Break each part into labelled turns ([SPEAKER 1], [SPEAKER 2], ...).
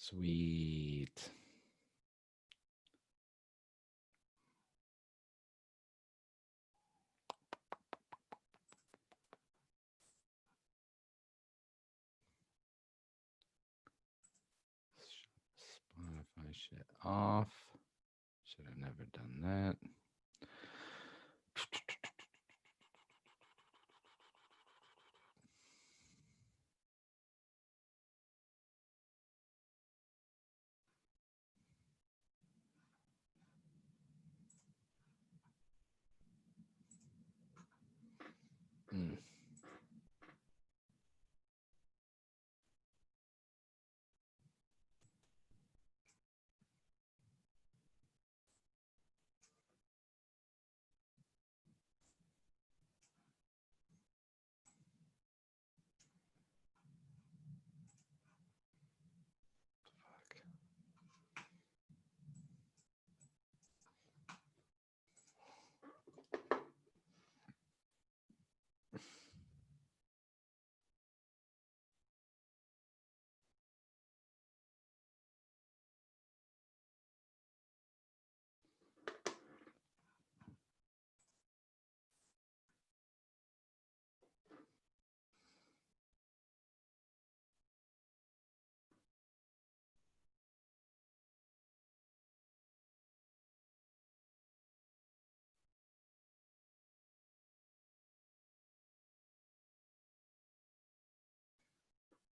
[SPEAKER 1] Sweet. Spotify shit off. Should have never done that. Mm.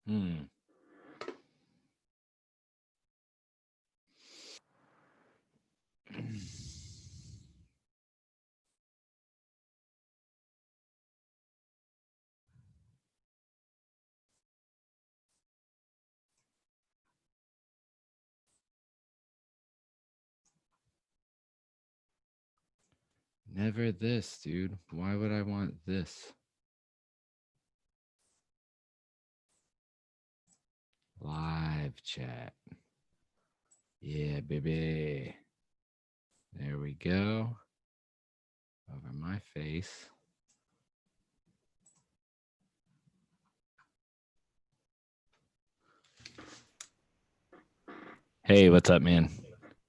[SPEAKER 1] Hmm. Never this, dude. Why would I want this? Live chat. Yeah, baby. There we go. Over my face. Hey, what's up, man?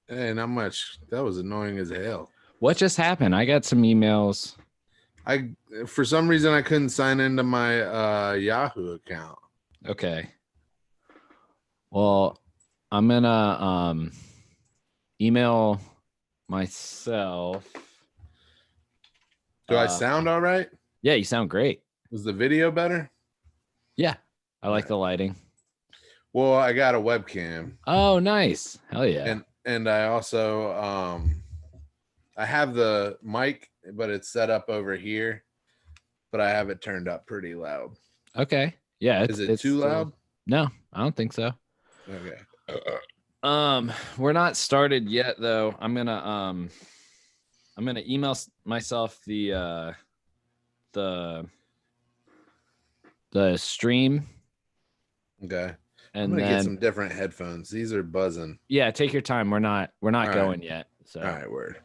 [SPEAKER 2] Hey, not much. That was annoying as hell.
[SPEAKER 1] What just happened? I got some emails.
[SPEAKER 2] For some reason I couldn't sign into my Yahoo account.
[SPEAKER 1] Okay. Well, I'm gonna email myself.
[SPEAKER 2] Do I sound all right?
[SPEAKER 1] Yeah, you sound great.
[SPEAKER 2] Was the video better?
[SPEAKER 1] Yeah, I like the lighting.
[SPEAKER 2] Well, I got a webcam.
[SPEAKER 1] Oh, nice. Hell yeah.
[SPEAKER 2] And I also I have the mic, but it's set up over here, but I have it turned up pretty loud.
[SPEAKER 1] Okay. Yeah.
[SPEAKER 2] Is it too loud?
[SPEAKER 1] No, I don't think so.
[SPEAKER 2] Okay.
[SPEAKER 1] We're not started yet though. I'm gonna email myself the stream.
[SPEAKER 2] Okay.
[SPEAKER 1] And
[SPEAKER 2] I'm gonna
[SPEAKER 1] then
[SPEAKER 2] get some different headphones. These are buzzing.
[SPEAKER 1] Yeah, take your time. We're not going yet. So
[SPEAKER 2] all right, word.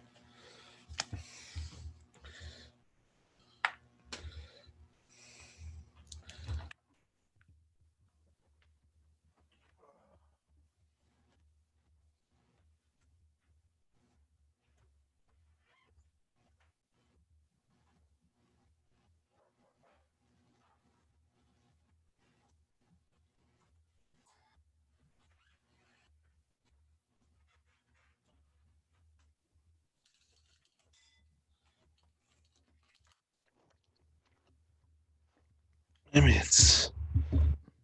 [SPEAKER 2] Maybe let's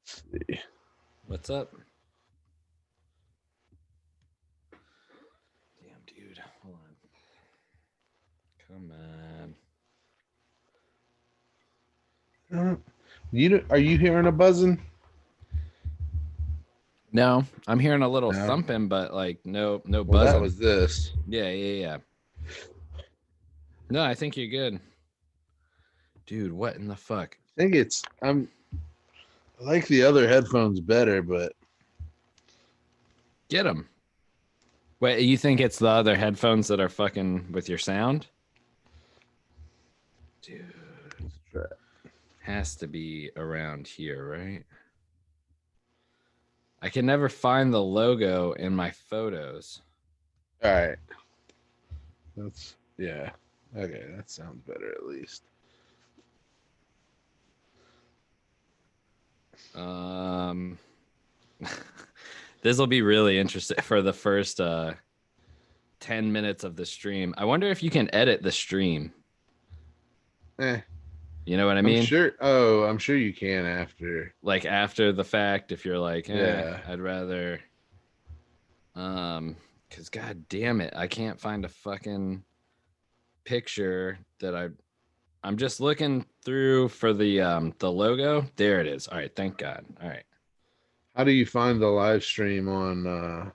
[SPEAKER 2] see.
[SPEAKER 1] What's up? Damn, dude. Hold on. Come
[SPEAKER 2] on. Are you hearing a buzzing?
[SPEAKER 1] No, I'm hearing a little thumping, but like no buzzing.
[SPEAKER 2] Well, that was this.
[SPEAKER 1] Yeah. No, I think you're good. Dude, what in the fuck?
[SPEAKER 2] I think I like the other headphones better, but
[SPEAKER 1] get them. Wait, you think it's the other headphones that are fucking with your sound? Dude, has to be around here, right? I can never find the logo in my photos.
[SPEAKER 2] All right. Yeah. Okay, that sounds better at least.
[SPEAKER 1] This will be really interesting for the first 10 minutes of the stream. I wonder if you can edit the stream.
[SPEAKER 2] Eh,
[SPEAKER 1] You know what I
[SPEAKER 2] I'm
[SPEAKER 1] mean?
[SPEAKER 2] sure. Oh, I'm sure you can after.
[SPEAKER 1] Like after the fact, if you're like,
[SPEAKER 2] Yeah.
[SPEAKER 1] I'd rather because god damn it, I can't find a fucking picture that I'm just looking through for the logo. There it is. All right, thank God. All right.
[SPEAKER 2] How do you find the live stream on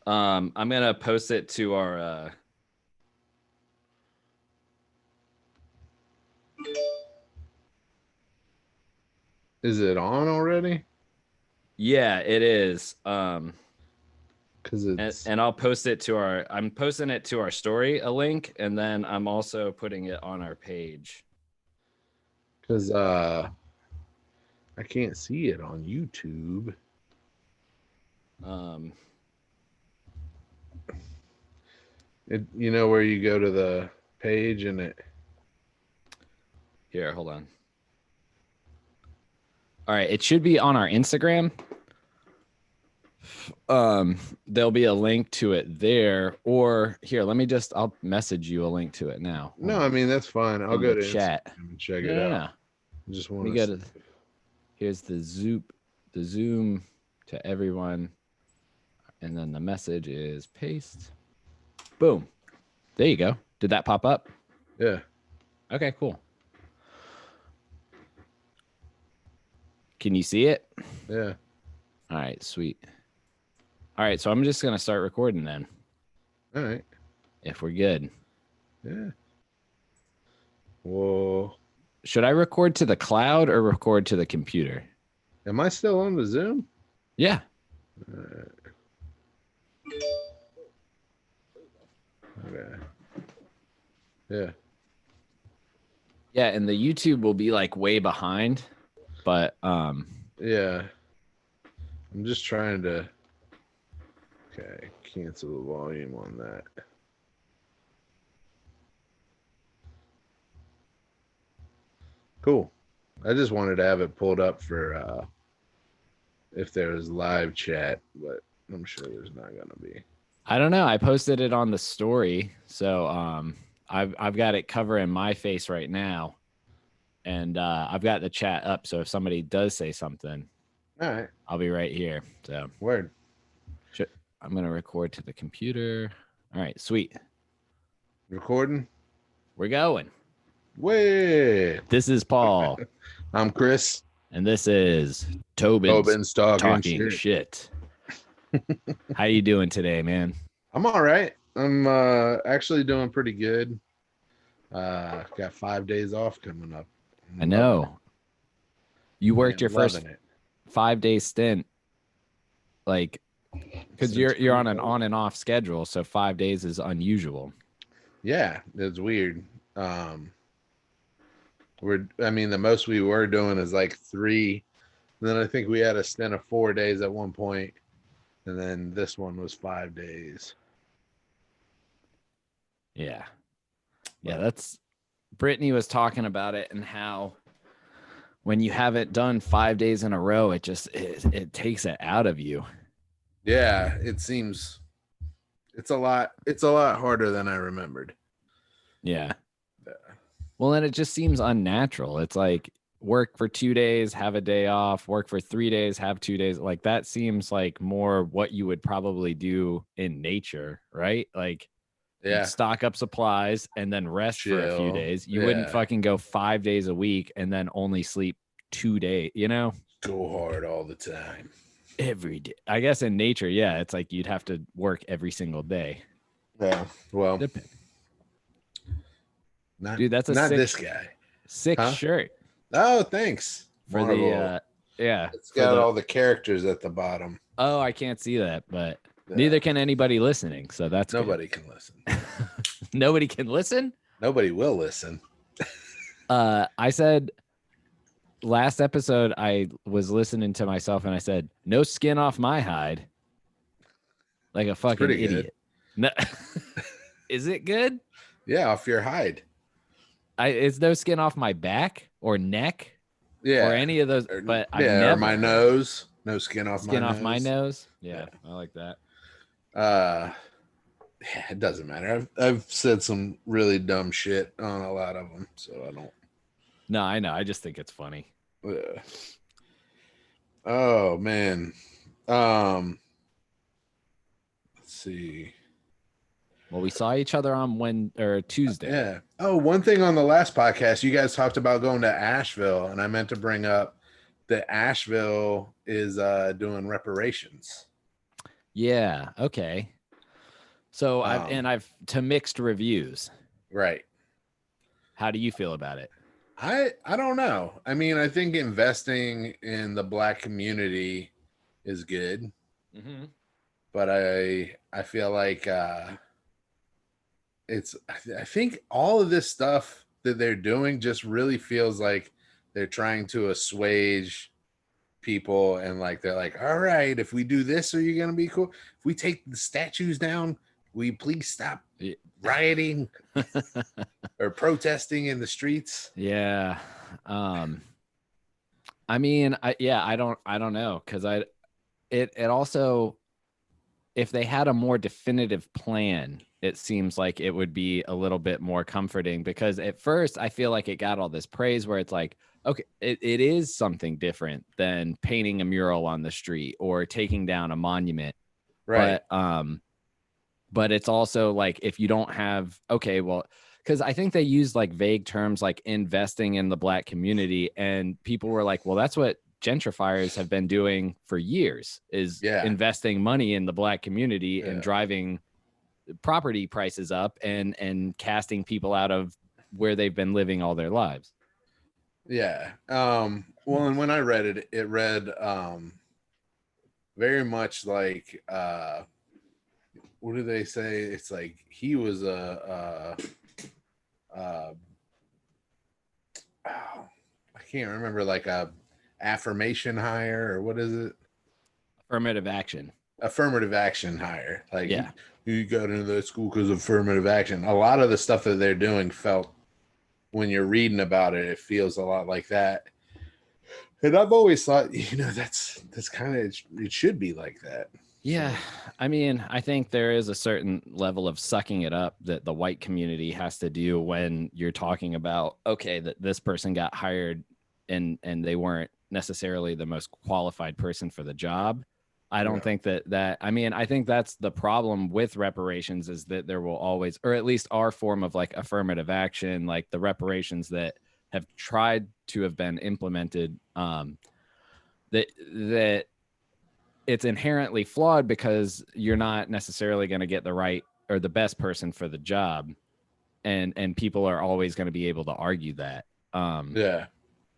[SPEAKER 1] I'm gonna post it to our
[SPEAKER 2] is it on already?
[SPEAKER 1] yeah, it is.
[SPEAKER 2] Because it's
[SPEAKER 1] and I'll post it to I'm posting it to our story, a link, and then I'm also putting it on our page.
[SPEAKER 2] because I can't see it on YouTube. You know where you go to the page and it.
[SPEAKER 1] Here, hold on. All right, it should be on our Instagram. There'll be a link to it there, or here, I'll message you a link to it now.
[SPEAKER 2] No, I mean that's fine. I'll go to
[SPEAKER 1] chat
[SPEAKER 2] Instagram and check it out.
[SPEAKER 1] No.
[SPEAKER 2] I just want
[SPEAKER 1] to go to. Here's the zoom to everyone, and then the message is paste. Boom. There you go. Did that pop up?
[SPEAKER 2] Yeah.
[SPEAKER 1] Okay, cool. Can you see it?
[SPEAKER 2] Yeah.
[SPEAKER 1] All right, sweet. All right, so I'm just going to start recording then.
[SPEAKER 2] All right.
[SPEAKER 1] If we're good.
[SPEAKER 2] Yeah. Whoa.
[SPEAKER 1] Should I record to the cloud or record to the computer?
[SPEAKER 2] Am I still on the Zoom?
[SPEAKER 1] Yeah.
[SPEAKER 2] Okay. Yeah.
[SPEAKER 1] Yeah, and the YouTube will be like way behind, but
[SPEAKER 2] yeah. I'm just trying to cancel the volume on that. Cool. I just wanted to have it pulled up for if there was live chat, but I'm sure there's not gonna be.
[SPEAKER 1] I don't know. I posted it on the story, so I've got it covering my face right now, and I've got the chat up. So if somebody does say something,
[SPEAKER 2] all right,
[SPEAKER 1] I'll be right here. So
[SPEAKER 2] word.
[SPEAKER 1] I'm gonna record to the computer. All right, sweet.
[SPEAKER 2] Recording.
[SPEAKER 1] We're going.
[SPEAKER 2] Way.
[SPEAKER 1] This is Paul.
[SPEAKER 2] I'm Chris.
[SPEAKER 1] And this is Tobin's talking shit. How you doing today, man?
[SPEAKER 2] I'm all right. I'm actually doing pretty good. Got 5 days off coming up.
[SPEAKER 1] I know. You worked your first 5-day stint, like, because you're on an on and off schedule, so 5 days is unusual.
[SPEAKER 2] Yeah, it's weird. The most we were doing is like 3. And then I think we had a stint of 4 days at one point, and then this one was 5 days.
[SPEAKER 1] Yeah. That's Brittany was talking about it and how when you have it done 5 days in a row, it takes it out of you.
[SPEAKER 2] Yeah, it seems it's a lot harder than I remembered.
[SPEAKER 1] Yeah. Well, and it just seems unnatural. It's like work for 2 days, have a day off, work for 3 days, have 2 days. Like that seems like more what you would probably do in nature, right? Like you'd stock up supplies and then rest for a few days. You wouldn't fucking go 5 days a week and then only sleep 2 days, you know?
[SPEAKER 2] Go hard all the time.
[SPEAKER 1] Every day. I guess in nature, yeah, it's like you'd have to work every single day.
[SPEAKER 2] Yeah. Well,
[SPEAKER 1] dude, that's
[SPEAKER 2] not this guy.
[SPEAKER 1] Sick shirt.
[SPEAKER 2] Oh, thanks.
[SPEAKER 1] For Marvel.
[SPEAKER 2] It's got all the characters at the bottom.
[SPEAKER 1] Oh, I can't see that, but neither can anybody listening. So that's
[SPEAKER 2] nobody can listen.
[SPEAKER 1] Nobody can listen?
[SPEAKER 2] Nobody will listen.
[SPEAKER 1] I said last episode I was listening to myself and I said, "No skin off my hide," like a
[SPEAKER 2] It's
[SPEAKER 1] fucking
[SPEAKER 2] pretty good.
[SPEAKER 1] idiot. No, is it good?
[SPEAKER 2] Yeah, off your hide.
[SPEAKER 1] It's no skin off my back or neck or
[SPEAKER 2] Yeah.
[SPEAKER 1] any of those,
[SPEAKER 2] Or,
[SPEAKER 1] but I've
[SPEAKER 2] yeah, or
[SPEAKER 1] never
[SPEAKER 2] my
[SPEAKER 1] heard
[SPEAKER 2] nose. No skin off my
[SPEAKER 1] skin off my
[SPEAKER 2] nose.
[SPEAKER 1] nose.
[SPEAKER 2] Yeah.
[SPEAKER 1] Yeah, I like that.
[SPEAKER 2] Yeah, it doesn't matter. I've said some really dumb shit on a lot of them, so I don't.
[SPEAKER 1] No, I know. I just think it's funny.
[SPEAKER 2] Oh man. Let's see.
[SPEAKER 1] Well, we saw each other on Tuesday.
[SPEAKER 2] Yeah. Oh, one thing on the last podcast, you guys talked about going to Asheville, and I meant to bring up that Asheville is doing reparations.
[SPEAKER 1] Yeah. Okay. So I've to mixed reviews.
[SPEAKER 2] Right.
[SPEAKER 1] How do you feel about it?
[SPEAKER 2] I don't know. I mean, I think investing in the Black community is good, but I feel like I think all of this stuff that they're doing just really feels like they're trying to assuage people, and like they're like, all right, if we do this, are you gonna be cool? If we take the statues down, will you please stop rioting or protesting in the streets?
[SPEAKER 1] Yeah. I mean, I don't know, because it also, if they had a more definitive plan, it seems like it would be a little bit more comforting, because at first I feel like it got all this praise where it's like, okay, it is something different than painting a mural on the street or taking down a monument.
[SPEAKER 2] Right.
[SPEAKER 1] But it's also like, if you don't have, okay, well, because I think they used like vague terms like investing in the Black community, and people were like, well, that's what gentrifiers have been doing for years, is investing money in the Black community and driving property prices up and casting people out of where they've been living all their lives.
[SPEAKER 2] Yeah. Well, and when I read it, it read very much like what do they say? It's like he was oh, I can't remember, like a affirmation hire, or what is it?
[SPEAKER 1] Affirmative action.
[SPEAKER 2] Affirmative action hire. Like,
[SPEAKER 1] yeah,
[SPEAKER 2] you got into that school because of affirmative action. A lot of the stuff that they're doing felt, when you're reading about it, it feels a lot like that. And I've always thought, that's kind of, it should be like that.
[SPEAKER 1] Yeah. So, I mean, I think there is a certain level of sucking it up that the white community has to do when you're talking about, okay, that this person got hired and they weren't necessarily the most qualified person for the job. I don't think that, I mean, I think that's the problem with reparations, is that there will always, or at least our form of like affirmative action, like the reparations that have tried to have been implemented, that it's inherently flawed, because you're not necessarily going to get the right or the best person for the job. And people are always going to be able to argue that.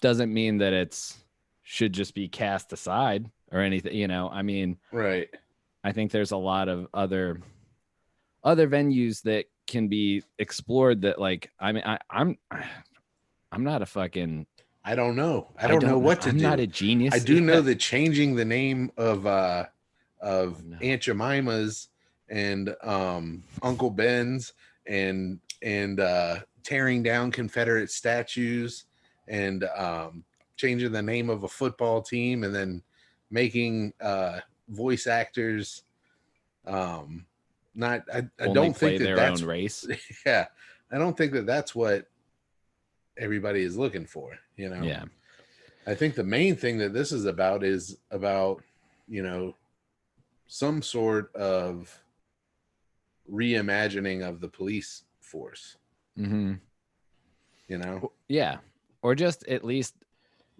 [SPEAKER 1] Doesn't mean that it's should just be cast aside or anything, I mean,
[SPEAKER 2] right.
[SPEAKER 1] I think there's a lot of other venues that can be explored that, like, I mean, I'm not a fucking,
[SPEAKER 2] I don't know. I don't know what to do.
[SPEAKER 1] I'm not a genius.
[SPEAKER 2] I do know that changing the name of Aunt Jemima's and Uncle Ben's and tearing down Confederate statues and changing the name of a football team and then making voice actors not I don't think that that's
[SPEAKER 1] own race.
[SPEAKER 2] Yeah, I don't think that that's what everybody is looking for.
[SPEAKER 1] Yeah,
[SPEAKER 2] I think the main thing that this is about some sort of reimagining of the police force.
[SPEAKER 1] Yeah, or just at least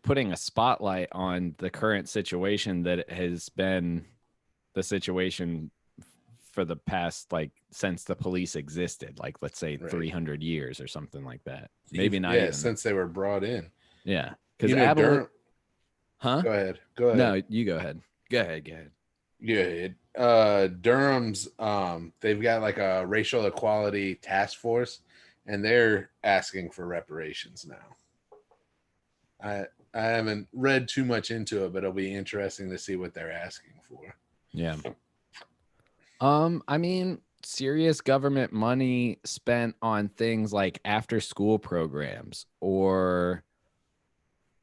[SPEAKER 1] putting a spotlight on the current situation that has been the situation for the past, like, since the police existed, like, let's say 300 years or something like that. Maybe not even
[SPEAKER 2] since they were brought in.
[SPEAKER 1] Yeah, because Go
[SPEAKER 2] ahead.
[SPEAKER 1] No, you go ahead.
[SPEAKER 2] Durham's they've got like a racial equality task force, and they're asking for reparations now. I haven't read too much into it, but it'll be interesting to see what they're asking for.
[SPEAKER 1] Yeah. I mean, serious government money spent on things like after school programs or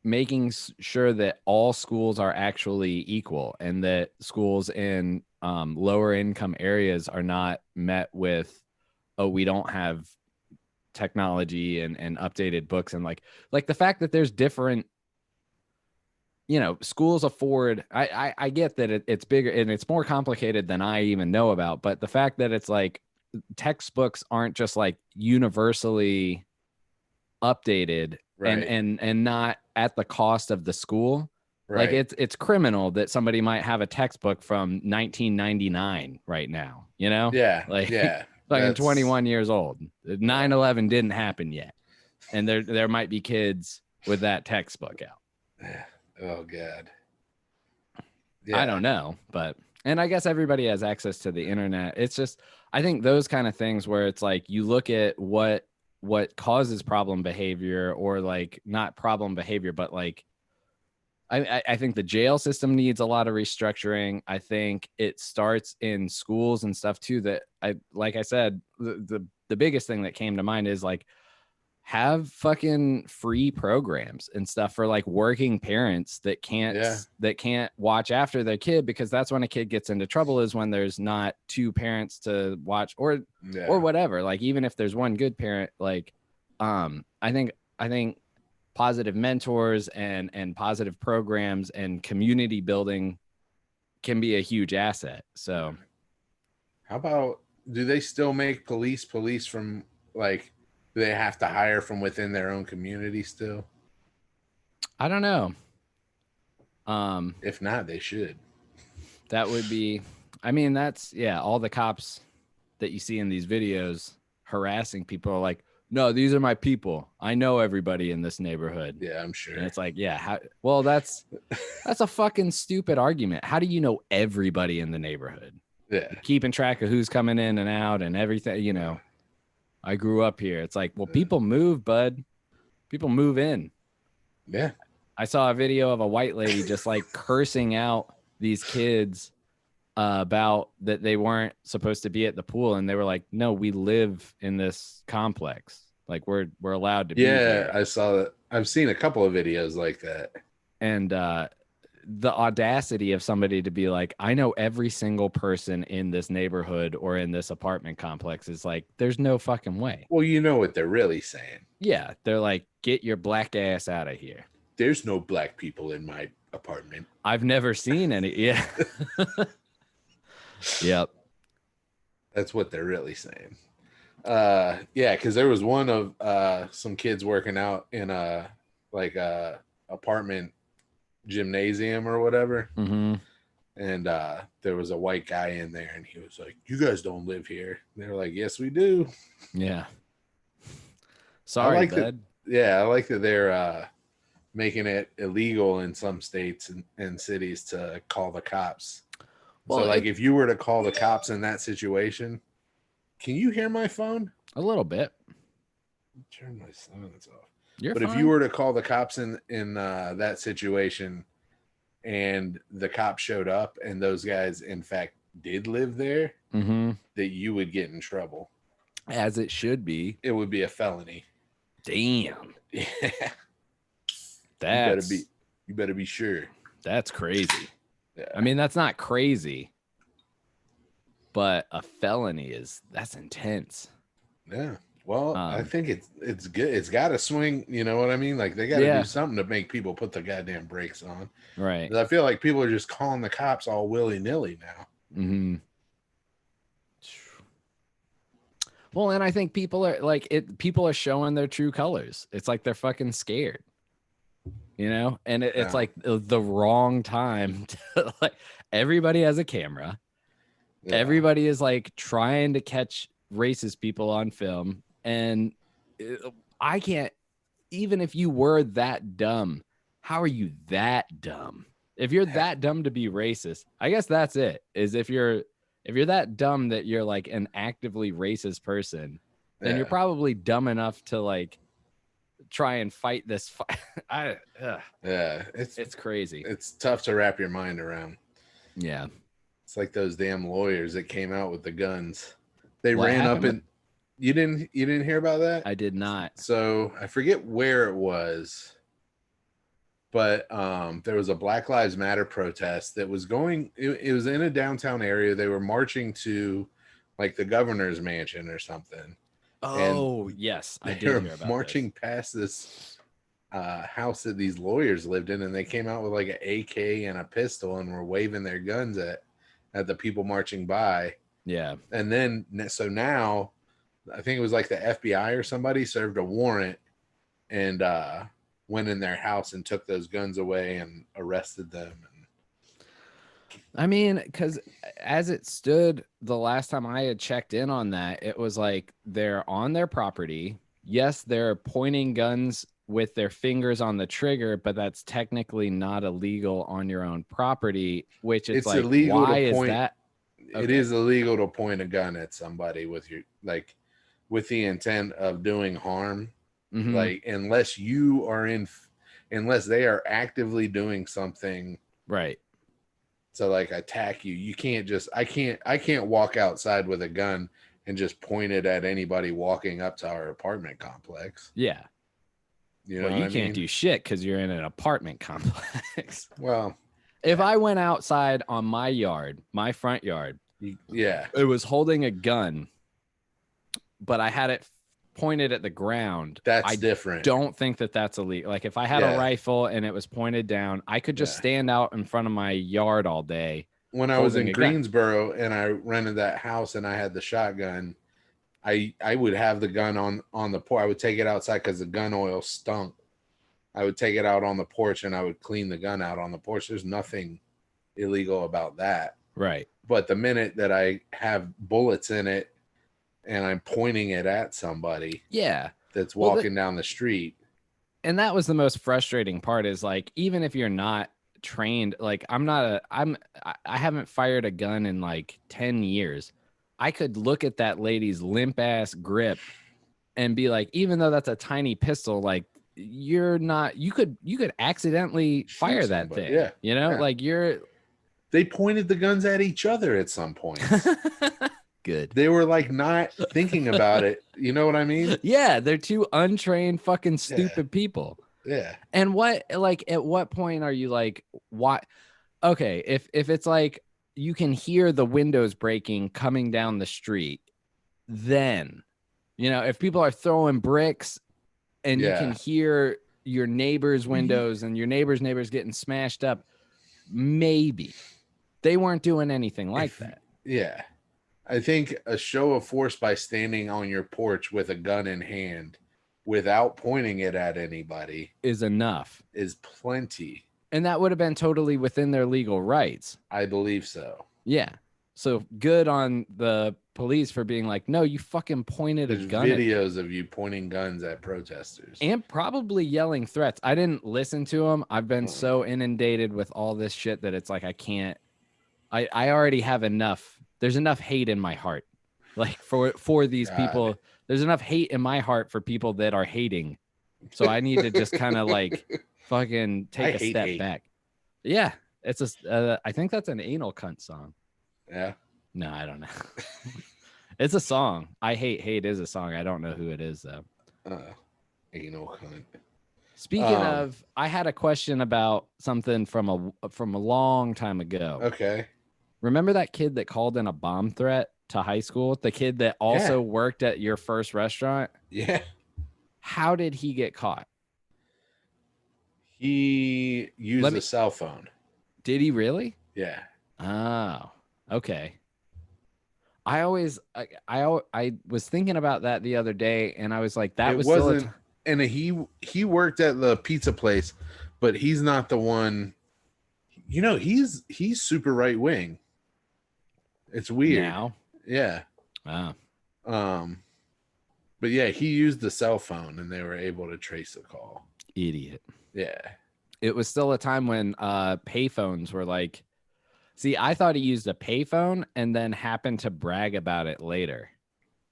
[SPEAKER 1] making sure that all schools are actually equal and that schools in lower income areas are not met with, oh, we don't have technology and updated books, and like the fact that there's different, schools afford, I get that it's bigger and it's more complicated than I even know about, but the fact that it's like textbooks aren't just like universally updated,
[SPEAKER 2] Right.
[SPEAKER 1] and not at the cost of the school.
[SPEAKER 2] Right.
[SPEAKER 1] Like it's criminal that somebody might have a textbook from 1999 right now,
[SPEAKER 2] Yeah.
[SPEAKER 1] like
[SPEAKER 2] Yeah.
[SPEAKER 1] fucking 21 years old. 9/11 didn't happen yet, and there might be kids with that textbook out.
[SPEAKER 2] Oh God. Yeah.
[SPEAKER 1] I don't know, and I guess everybody has access to the internet. It's just, I think those kind of things where it's like you look at what causes problem behavior, or like not problem behavior, but like I think the jail system needs a lot of restructuring. I think it starts in schools and stuff too. That like I said, the biggest thing that came to mind is like, have fucking free programs and stuff for like working parents that can't watch after their kid, because that's when a kid gets into trouble, is when there's not two parents to watch or whatever. Like, even if there's one good parent, like I think positive mentors and positive programs and community building can be a huge asset. So
[SPEAKER 2] how about, do they still make police from like, do they have to hire from within their own community still?
[SPEAKER 1] I don't know.
[SPEAKER 2] If not, they should.
[SPEAKER 1] That would be, I mean, that's, yeah, all the cops that you see in these videos harassing people are like, no, these are my people. I know everybody in this neighborhood.
[SPEAKER 2] Yeah, I'm sure.
[SPEAKER 1] And it's like, yeah, well, that's a fucking stupid argument. How do you know everybody in the neighborhood?
[SPEAKER 2] Yeah.
[SPEAKER 1] Keeping track of who's coming in and out and everything, I grew up here. It's like, well, people move, bud. People move in.
[SPEAKER 2] Yeah.
[SPEAKER 1] I saw a video of a white lady just like cursing out these kids about that they weren't supposed to be at the pool, and they were like, no, we live in this complex, like we're allowed to be here.
[SPEAKER 2] I saw that. I've seen a couple of videos like that.
[SPEAKER 1] And the audacity of somebody to be like, I know every single person in this neighborhood or in this apartment complex, is like, there's no fucking way.
[SPEAKER 2] Well, you know what they're really saying.
[SPEAKER 1] Yeah, they're like, get your black ass out of here.
[SPEAKER 2] There's no black people in my apartment.
[SPEAKER 1] I've never seen any. Yeah. Yep.
[SPEAKER 2] That's what they're really saying. Yeah, because there was one of some kids working out in a apartment gymnasium or whatever.
[SPEAKER 1] Mm-hmm.
[SPEAKER 2] And there was a white guy in there, and he was like, you guys don't live here. And they were like, yes, we do.
[SPEAKER 1] Yeah. Sorry, bud.
[SPEAKER 2] I like that they're making it illegal in some states and cities to call the cops. Well, so, like, if you were to call the cops in that situation, can you hear my phone?
[SPEAKER 1] A little bit.
[SPEAKER 2] Turn my silence off.
[SPEAKER 1] You're
[SPEAKER 2] but
[SPEAKER 1] fine.
[SPEAKER 2] If you were to call the cops in that situation, and the cops showed up, and those guys, in fact, did live there,
[SPEAKER 1] mm-hmm.
[SPEAKER 2] that you would get in trouble.
[SPEAKER 1] As it should be.
[SPEAKER 2] It would be a felony.
[SPEAKER 1] Damn.
[SPEAKER 2] Yeah.
[SPEAKER 1] You
[SPEAKER 2] better be sure.
[SPEAKER 1] That's crazy.
[SPEAKER 2] Yeah.
[SPEAKER 1] I mean, that's not crazy, but a felony that's intense.
[SPEAKER 2] Yeah. Well, I think it's good. It's got to swing. You know what I mean? Like, they got to do something to make people put the goddamn brakes on.
[SPEAKER 1] Right.
[SPEAKER 2] I feel like people are just calling the cops all willy nilly now.
[SPEAKER 1] Mm-hmm. Well, and I think people are like people are showing their true colors. It's like they're fucking scared. And it's like the wrong time to, like, everybody has a camera. Yeah. Everybody is like trying to catch racist people on film. And I can't, even if you were that dumb, how are you that dumb? If you're that dumb to be racist, I guess that's it, is if you're that dumb that you're like an actively racist person, then you're
[SPEAKER 2] Yeah.
[SPEAKER 1] probably dumb enough to like try and fight this fight.
[SPEAKER 2] Yeah.
[SPEAKER 1] It's crazy.
[SPEAKER 2] It's tough to wrap your mind around.
[SPEAKER 1] Yeah.
[SPEAKER 2] It's like those damn lawyers that came out with the guns. They
[SPEAKER 1] What
[SPEAKER 2] ran up
[SPEAKER 1] happened with?
[SPEAKER 2] and you didn't hear about that?
[SPEAKER 1] I did not.
[SPEAKER 2] So I forget where it was, but there was a Black Lives Matter protest that was going. It was in a downtown area. They were marching to like the governor's mansion or something.
[SPEAKER 1] Oh,
[SPEAKER 2] And
[SPEAKER 1] yes, I
[SPEAKER 2] they
[SPEAKER 1] did
[SPEAKER 2] were
[SPEAKER 1] hear about
[SPEAKER 2] marching
[SPEAKER 1] this.
[SPEAKER 2] past this house that these lawyers lived in, and they came out with like an AK and a pistol and were waving their guns at the people marching by.
[SPEAKER 1] Yeah.
[SPEAKER 2] And then so now I think it was like the FBI or somebody served a warrant and went in their house and took those guns away and arrested them.
[SPEAKER 1] I mean, because as it stood the last time I had checked in on that, it was like they're on their property. Yes, they're pointing guns with their fingers on the trigger, but that's technically not illegal on your own property, which it's like,
[SPEAKER 2] illegal
[SPEAKER 1] why
[SPEAKER 2] to
[SPEAKER 1] is
[SPEAKER 2] point.
[SPEAKER 1] that?
[SPEAKER 2] Okay. It is illegal to point a gun at somebody with your like with the intent of doing harm.
[SPEAKER 1] Mm-hmm.
[SPEAKER 2] Like unless you are unless they are actively doing something
[SPEAKER 1] right
[SPEAKER 2] to like attack you. You can't just I can't walk outside with a gun and just point it at anybody walking up to our apartment complex.
[SPEAKER 1] Yeah.
[SPEAKER 2] You know,
[SPEAKER 1] well, you can't do shit because you're in an apartment complex.
[SPEAKER 2] Well,
[SPEAKER 1] if I went outside on my yard, my front yard,
[SPEAKER 2] yeah,
[SPEAKER 1] it was holding a gun, but I had it pointed at the ground.
[SPEAKER 2] That's different.
[SPEAKER 1] Don't think that that's illegal. Like if I had a rifle and it was pointed down, I could just stand out in front of my yard all day.
[SPEAKER 2] When I was in Greensboro and I rented that house and I had the shotgun, I would have the gun on the porch. I would take it outside because the gun oil stunk. I would take it out on the porch and I would clean the gun out on the porch. There's nothing illegal about that.
[SPEAKER 1] Right.
[SPEAKER 2] But the minute that I have bullets in it and I'm pointing it at somebody, that's walking down the street.
[SPEAKER 1] And that was the most frustrating part is like, even if you're not trained, like I haven't fired a gun in like 10 years. I could look at that lady's limp ass grip and be like, even though that's a tiny pistol, like you could accidentally fire that thing.
[SPEAKER 2] Yeah.
[SPEAKER 1] You know, like
[SPEAKER 2] they pointed the guns at each other at some point.
[SPEAKER 1] Good.
[SPEAKER 2] They were like not thinking about it. You know what I mean?
[SPEAKER 1] Yeah. They're two untrained fucking stupid people.
[SPEAKER 2] Yeah.
[SPEAKER 1] And at what point are you like, why? Okay. If it's like, you can hear the windows breaking coming down the street, then, you know, if people are throwing bricks and you can hear your neighbor's windows and your neighbor's getting smashed up, maybe. They weren't doing anything like that.
[SPEAKER 2] Yeah. I think a show of force by standing on your porch with a gun in hand without pointing it at anybody
[SPEAKER 1] is enough.
[SPEAKER 2] Is plenty.
[SPEAKER 1] And that would have been totally within their legal rights.
[SPEAKER 2] I believe so.
[SPEAKER 1] Yeah. So good on the police for being like, no, you fucking pointed a gun.
[SPEAKER 2] Videos of you pointing guns at protesters.
[SPEAKER 1] And probably yelling threats. I didn't listen to them. I've been so inundated with all this shit that it's like, I can't. I already have enough. There's enough hate in my heart. Like for these people. There's enough hate in my heart for people that are hating. So I need to just kind of like fucking take a step back. Yeah. It's I think that's an anal cunt song.
[SPEAKER 2] Yeah.
[SPEAKER 1] No, I don't know. It's a song. I hate is a song. I don't know who it is though.
[SPEAKER 2] Anal cunt.
[SPEAKER 1] Speaking of, I had a question about something from a long time ago.
[SPEAKER 2] Okay.
[SPEAKER 1] Remember that kid that called in a bomb threat to high school? The kid that also worked at your first restaurant?
[SPEAKER 2] Yeah.
[SPEAKER 1] How did he get caught?
[SPEAKER 2] He used a cell phone.
[SPEAKER 1] Did he really?
[SPEAKER 2] Yeah.
[SPEAKER 1] Oh, okay. I was thinking about that the other day, and I was like, that wasn't.
[SPEAKER 2] And he worked at the pizza place, but he's not the one. You know, he's super right wing. It's weird.
[SPEAKER 1] Now?
[SPEAKER 2] Yeah.
[SPEAKER 1] Wow.
[SPEAKER 2] But yeah, he used the cell phone, and they were able to trace the call.
[SPEAKER 1] Idiot.
[SPEAKER 2] Yeah.
[SPEAKER 1] It was still a time when payphones were like. See, I thought he used a payphone and then happened to brag about it later.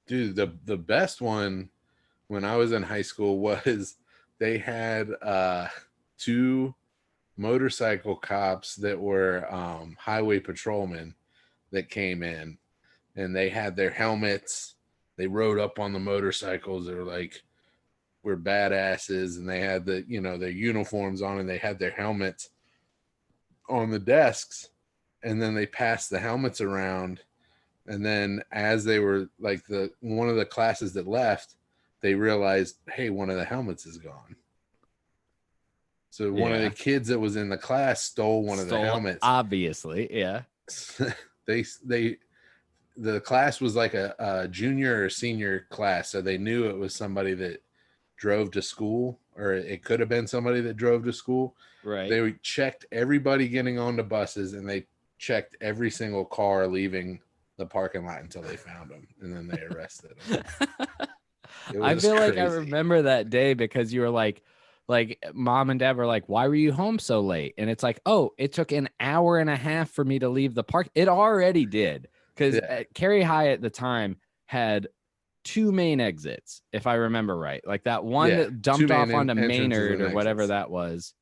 [SPEAKER 2] Dude, the best one when I was in high school was they had two motorcycle cops that were highway patrolmen that came in, and they had their helmets. They rode up on the motorcycles. They were like, we're badasses, and they had the, you know, their uniforms on, and they had their helmets on the desks, and then they passed the helmets around. And then as they were like, the one of the classes that left, they realized, hey, one of the helmets is gone. So one of the kids that was in the class stole one of the helmets.
[SPEAKER 1] Obviously, yeah.
[SPEAKER 2] they the class was like a junior or senior class, so they knew it was somebody that drove to school, or it could have been somebody that drove to school.
[SPEAKER 1] Right.
[SPEAKER 2] They checked everybody getting onto buses, and they checked every single car leaving the parking lot until they found them, and then they arrested them.
[SPEAKER 1] I feel like I remember that day because you were like mom and dad were like, why were you home so late? And it's like, oh, it took an hour and a half for me to leave the park. It already did, because Cary High at the time had two main exits, if I remember right. Like that one that dumped off onto Maynard or whatever that was.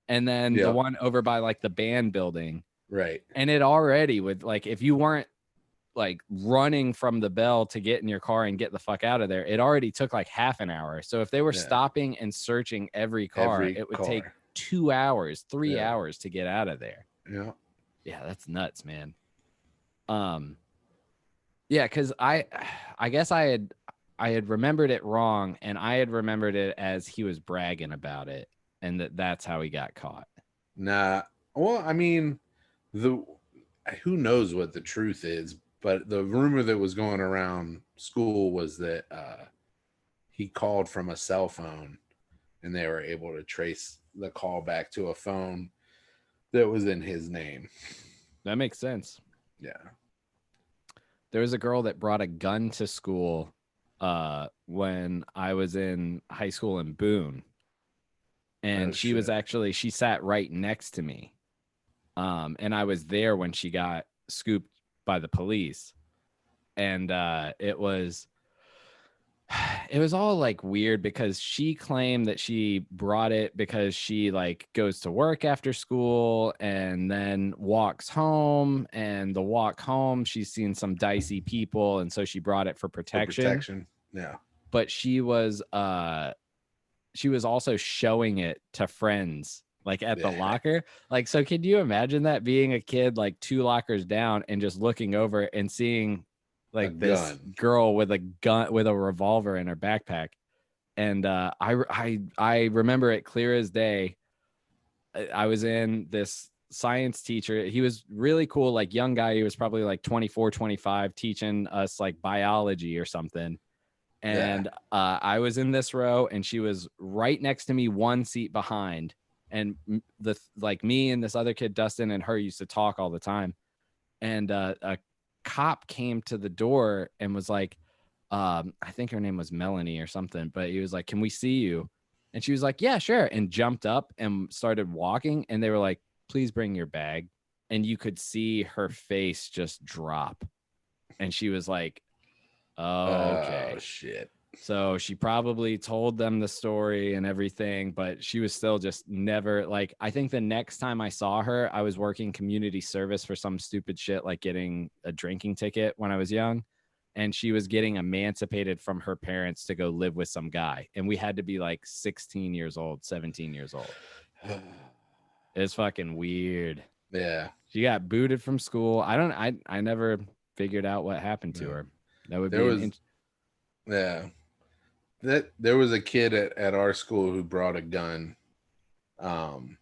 [SPEAKER 1] And then the one over by like the band building.
[SPEAKER 2] Right.
[SPEAKER 1] And it already would, like, if you weren't like running from the bell to get in your car and get the fuck out of there, it already took like half an hour. So if they were stopping and searching every car, it would take 2 hours, 3 hours to get out of there. Yeah, that's nuts, man. Yeah, because I guess I had remembered it wrong, and I had remembered it as he was bragging about it, and that's how he got caught.
[SPEAKER 2] Nah, well, I mean, who knows what the truth is, but the rumor that was going around school was that he called from a cell phone, and they were able to trace the call back to a phone that was in his name.
[SPEAKER 1] That makes sense.
[SPEAKER 2] Yeah.
[SPEAKER 1] There was a girl that brought a gun to school when I was in high school in Boone. And she sat right next to me. And I was there when she got scooped by the police. And it was all like weird, because she claimed that she brought it because she like goes to work after school and then walks home, and the walk home she's seen some dicey people, and so she brought it for protection.
[SPEAKER 2] Yeah.
[SPEAKER 1] But she was also showing it to friends, like at the locker. Like, so can you imagine that, being a kid like 2 lockers down and just looking over and seeing like this girl with a gun, with a revolver in her backpack? And I remember it clear as day. I was in this science teacher. He was really cool, like young guy. He was probably like 24, 25, teaching us like biology or something. And I was in this row, and she was right next to me, one seat behind. And me and this other kid, Dustin, and her used to talk all the time. And a cop came to the door and was like, I think her name was Melanie or something, but he was like, can we see you? And she was like, yeah, sure. And jumped up and started walking. And they were like, please bring your bag. And you could see her face just drop. And she was like, oh, okay.
[SPEAKER 2] Oh, shit.
[SPEAKER 1] So she probably told them the story and everything, but she was still just never, like, I think the next time I saw her, I was working community service for some stupid shit, like getting a drinking ticket when I was young. And she was getting emancipated from her parents to go live with some guy. And we had to be like 16 years old, 17 years old. It's fucking weird.
[SPEAKER 2] Yeah.
[SPEAKER 1] She got booted from school. I never figured out what happened to her. That would be
[SPEAKER 2] there was a kid at our school who brought a gun. And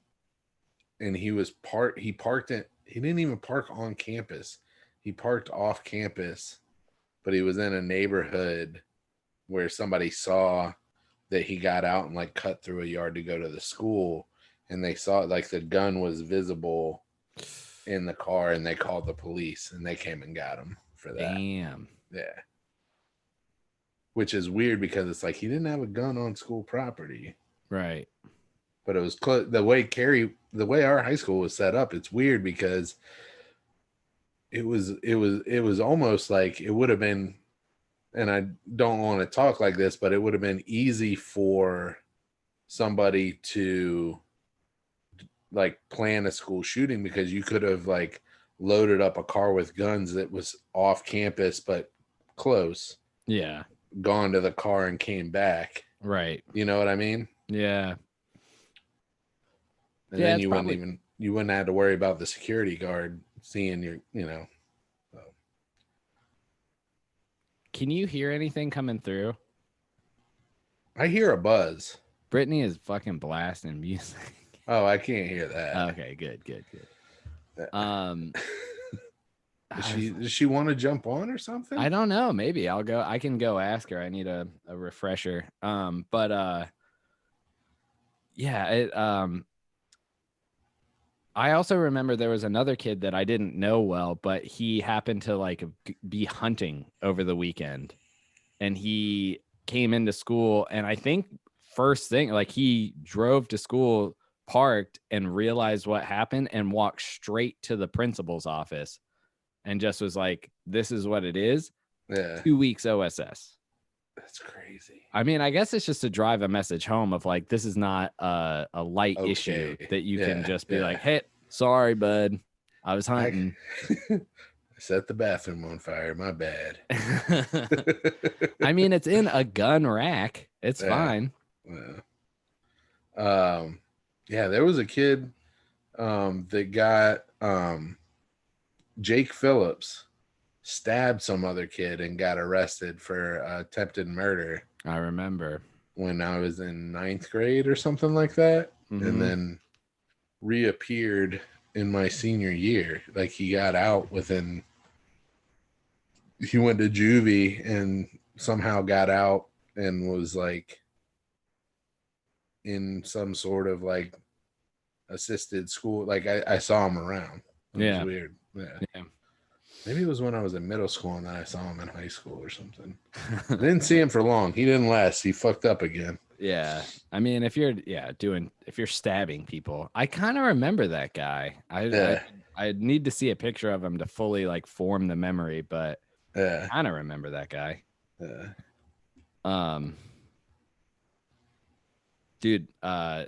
[SPEAKER 2] he parked it. He didn't even park on campus. He parked off campus, but he was in a neighborhood where somebody saw that he got out and like cut through a yard to go to the school, and they saw like the gun was visible in the car, and they called the police, and they came and got him for that.
[SPEAKER 1] Damn.
[SPEAKER 2] Yeah. Which is weird, because it's like he didn't have a gun on school property.
[SPEAKER 1] Right.
[SPEAKER 2] But it was the way our high school was set up. It's weird because it was almost like it would have been and I don't want to talk like this, but it would have been easy for somebody to like plan a school shooting, because you could have like loaded up a car with guns that was off campus but close.
[SPEAKER 1] Yeah.
[SPEAKER 2] Gone to the car and came back.
[SPEAKER 1] Right.
[SPEAKER 2] You know what I mean?
[SPEAKER 1] Yeah.
[SPEAKER 2] And
[SPEAKER 1] Yeah,
[SPEAKER 2] then
[SPEAKER 1] it's
[SPEAKER 2] you wouldn't have to worry about the security guard seeing your, you know. So.
[SPEAKER 1] Can you hear anything coming through?
[SPEAKER 2] I hear a buzz.
[SPEAKER 1] Brittany is fucking blasting music.
[SPEAKER 2] Oh, I can't hear that.
[SPEAKER 1] Okay, good.
[SPEAKER 2] Does she want to jump on or something?
[SPEAKER 1] I don't know. Maybe I can go ask her. I need a refresher. I also remember there was another kid that I didn't know well, but he happened to like be hunting over the weekend, and he came into school, and I think first thing, like he drove to school, parked, and realized what happened and walked straight to the principal's office and just was like, this is what it is.
[SPEAKER 2] Yeah.
[SPEAKER 1] 2 weeks OSS.
[SPEAKER 2] That's crazy.
[SPEAKER 1] I mean, I guess it's just to drive a message home of like, this is not a light issue that you can just be like, hey, sorry, bud, I was hunting.
[SPEAKER 2] I set the bathroom on fire. My bad.
[SPEAKER 1] I mean, it's in a gun rack. It's fine.
[SPEAKER 2] Yeah, there was a kid that got Jake Phillips stabbed some other kid and got arrested for attempted murder.
[SPEAKER 1] I remember
[SPEAKER 2] when I was in 9th grade or something like that.
[SPEAKER 1] Mm-hmm.
[SPEAKER 2] And then reappeared in my senior year. Like he got out he went to juvie and somehow got out and was like in some sort of like assisted school. Like I saw him around. It was weird. Yeah. Maybe it was when I was in middle school and then I saw him in high school or something. I didn't see him for long. He didn't last. He fucked up again.
[SPEAKER 1] Yeah. I mean, if you're stabbing people, I kind of remember that guy. I need to see a picture of him to fully like form the memory, but I kind of remember that guy. Dude, did I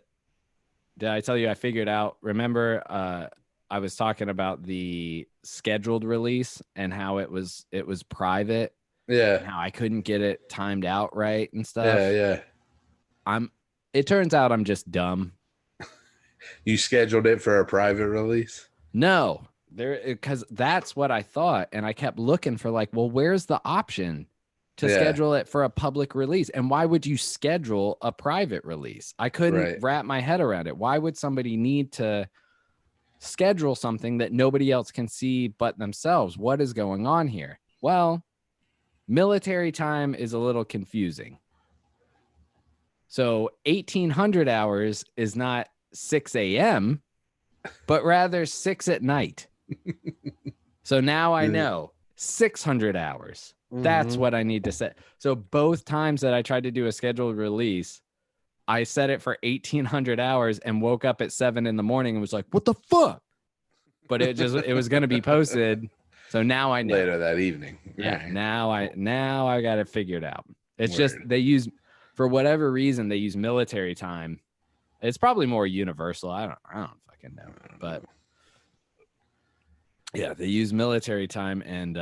[SPEAKER 1] tell you I figured out, remember I was talking about the scheduled release and how it was private.
[SPEAKER 2] Yeah.
[SPEAKER 1] And how I couldn't get it timed out right and stuff.
[SPEAKER 2] Yeah.
[SPEAKER 1] It turns out I'm just dumb.
[SPEAKER 2] You scheduled it for a private release?
[SPEAKER 1] No, because that's what I thought. And I kept looking for like, well, where's the option to schedule it for a public release? And why would you schedule a private release? I couldn't wrap my head around it. Why would somebody need to schedule something that nobody else can see but themselves? What is going on here? Well, military time is a little confusing. So 1800 hours is not 6 a.m., but rather 6 at night. So now I know 600 hours. That's what I need to set. So both times that I tried to do a scheduled release, I set it for 1800 hours and woke up at 7 a.m. and was like, what the fuck? But it was going to be posted. So now I know.
[SPEAKER 2] Later that evening.
[SPEAKER 1] Yeah. Right. Now I got it figured out. It's just, they use, for whatever reason, they use military time. It's probably more universal. I don't fucking know, but yeah, they use military time, and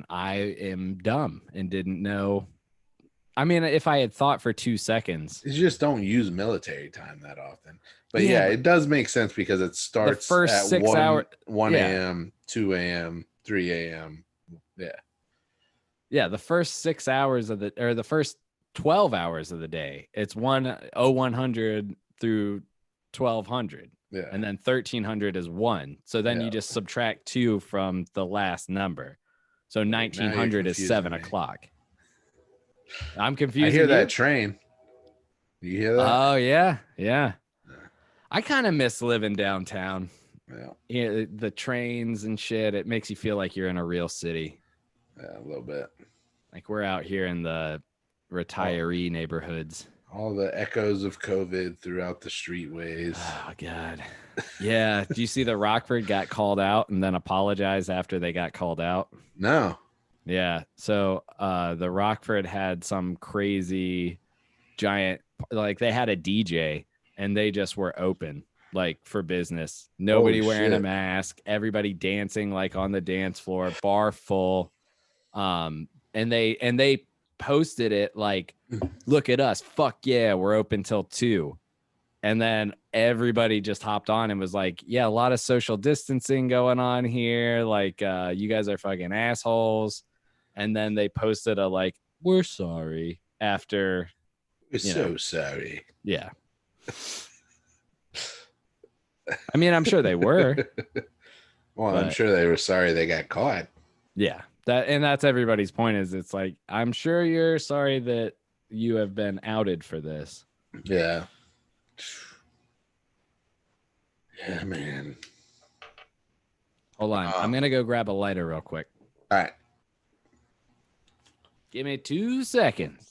[SPEAKER 1] I am dumb and didn't know. I mean, if I had thought for 2 seconds,
[SPEAKER 2] you just don't use military time that often. But yeah, it does make sense because it starts
[SPEAKER 1] the first
[SPEAKER 2] at
[SPEAKER 1] 6 hours,
[SPEAKER 2] 1 a.m., 2 a.m., 3 a.m. Yeah. Yeah,
[SPEAKER 1] the first 6 hours of the first 12 hours of the day, it's 100 through 1200.
[SPEAKER 2] Yeah.
[SPEAKER 1] And then 1300 is 1. So then you just subtract 2 from the last number. So 1900 is 7 o'clock. I'm confused.
[SPEAKER 2] I hear that train. You hear that?
[SPEAKER 1] Oh, yeah. I kind of miss living downtown. Yeah, the trains and shit. It makes you feel like you're in a real city.
[SPEAKER 2] Yeah, a little bit.
[SPEAKER 1] Like we're out here in the retiree neighborhoods.
[SPEAKER 2] All the echoes of COVID throughout the streetways.
[SPEAKER 1] Oh, God. Yeah. Do you see the Rockford got called out and then apologized after they got called out?
[SPEAKER 2] No.
[SPEAKER 1] Yeah. So the Rockford had some crazy giant, like they had a DJ and they just were open like for business.
[SPEAKER 2] Holy
[SPEAKER 1] Nobody wearing a
[SPEAKER 2] shit.
[SPEAKER 1] mask, everybody dancing like on the dance floor, bar full. And they posted it like, look at us, fuck yeah, we're open till 2. And then everybody just hopped on and was like, yeah, a lot of social distancing going on here. Like, you guys are fucking assholes. And then they posted a like, we're sorry after,
[SPEAKER 2] We're
[SPEAKER 1] you know,
[SPEAKER 2] so sorry.
[SPEAKER 1] yeah. I mean, I'm sure they were,
[SPEAKER 2] Well, I'm
[SPEAKER 1] but
[SPEAKER 2] sure they were sorry they got caught.
[SPEAKER 1] yeah, that's everybody's point is it's like, I'm sure you're sorry that you have been outed for this.
[SPEAKER 2] Yeah. Yeah, man.
[SPEAKER 1] Hold on. I'm going to go grab a lighter real quick.
[SPEAKER 2] All right.
[SPEAKER 1] Give me 2 seconds.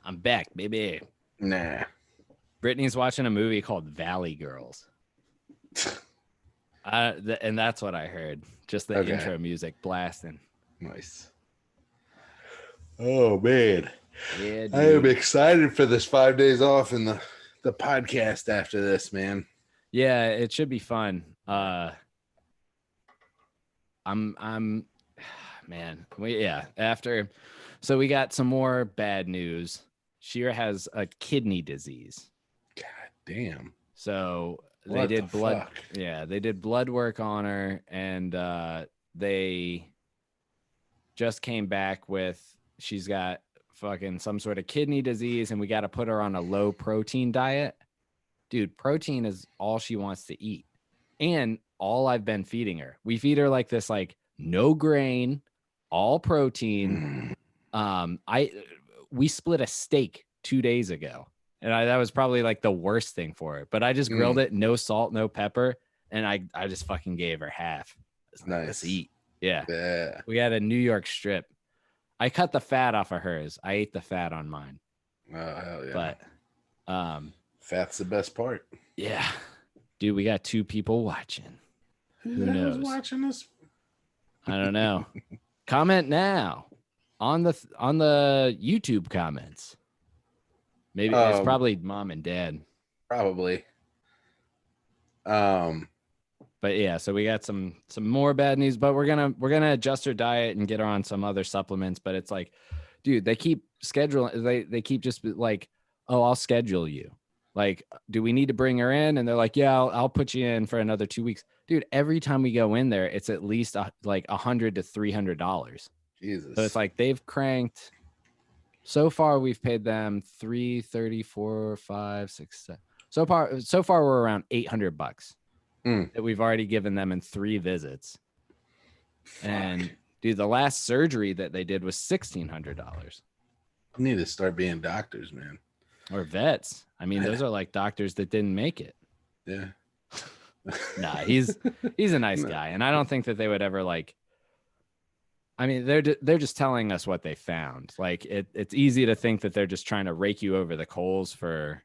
[SPEAKER 1] I'm back, baby.
[SPEAKER 2] Nah.
[SPEAKER 1] Brittany's watching a movie called Valley Girls. And that's what I heard. Just the intro music blasting.
[SPEAKER 2] Nice. Oh, man.
[SPEAKER 1] Yeah, dude.
[SPEAKER 2] I am excited for this 5 days off and the podcast after this, man.
[SPEAKER 1] Yeah, it should be fun. I'm man. After, so we got some more bad news. Shira has a kidney disease.
[SPEAKER 2] God damn.
[SPEAKER 1] So they
[SPEAKER 2] What
[SPEAKER 1] did
[SPEAKER 2] the
[SPEAKER 1] blood.
[SPEAKER 2] fuck?
[SPEAKER 1] Yeah, they did blood work on her, and they just came back with she's got fucking some sort of kidney disease, and we got to put her on a low protein diet. Dude, protein is all she wants to eat, and all I've been feeding her. We feed her like this, like no grain, all protein. We split a steak 2 days ago, and that was probably like the worst thing for her. But I just grilled it, no salt, no pepper, and I just fucking gave her half. Like,
[SPEAKER 2] Nice.
[SPEAKER 1] let's eat. Yeah.
[SPEAKER 2] Yeah.
[SPEAKER 1] We had a New York strip. I cut the fat off of hers. I ate the fat on mine.
[SPEAKER 2] Oh, hell yeah.
[SPEAKER 1] But
[SPEAKER 2] fat's the best part.
[SPEAKER 1] yeah. Dude, we got 2 people watching. Who knows?
[SPEAKER 2] Watching us?
[SPEAKER 1] I don't know. Comment now on the YouTube comments. Maybe it's probably mom and dad.
[SPEAKER 2] Probably.
[SPEAKER 1] But yeah, so we got some more bad news, but we're gonna adjust her diet and get her on some other supplements. But it's like, dude, they keep scheduling. They keep just like, oh, I'll schedule you. Like, do we need to bring her in? And they're like, yeah, I'll put you in for another 2 weeks, dude. Every time we go in there, it's at least like $100 to $300.
[SPEAKER 2] Jesus.
[SPEAKER 1] So it's like they've cranked. So far, we've paid them $3, 34, 5, 6, 7. So far, we're around $800 that we've already given them in 3 visits. Fuck. And dude, the last surgery that they did was $1,600.
[SPEAKER 2] We need to start being doctors, man.
[SPEAKER 1] Or vets. I mean, those are like doctors that didn't make it.
[SPEAKER 2] Yeah.
[SPEAKER 1] Nah, he's a nice guy, and I don't think that they would ever like. I mean, they're just telling us what they found. Like it's easy to think that they're just trying to rake you over the coals for,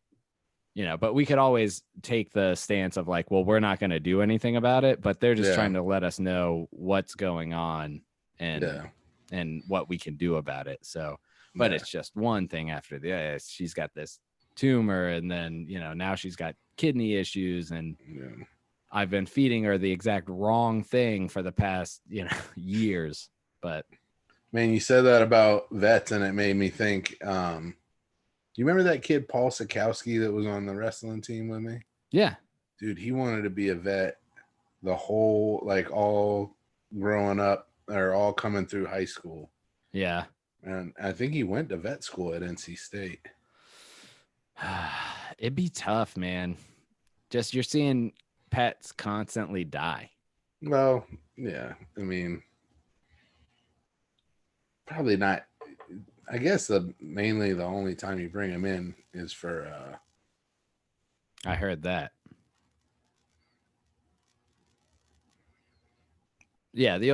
[SPEAKER 1] but we could always take the stance of like, well, we're not going to do anything about it, but they're just trying to let us know what's going on and what we can do about it. So, but it's just one thing after the other. She's got this tumor, and then, now she's got kidney issues, and I've been feeding her the exact wrong thing for the past, years. But
[SPEAKER 2] man, you said that about vets, and it made me think. You remember that kid Paul Sikowski that was on the wrestling team with me?
[SPEAKER 1] yeah,
[SPEAKER 2] Dude, he wanted to be a vet the whole, like, all growing up or all coming through high school.
[SPEAKER 1] yeah.
[SPEAKER 2] And I think he went to vet school at NC State.
[SPEAKER 1] It'd be tough, man. Just you're seeing pets constantly die.
[SPEAKER 2] Well, yeah. I mean, probably not. I guess mainly the only time you bring them in is for.
[SPEAKER 1] I heard that. Yeah, the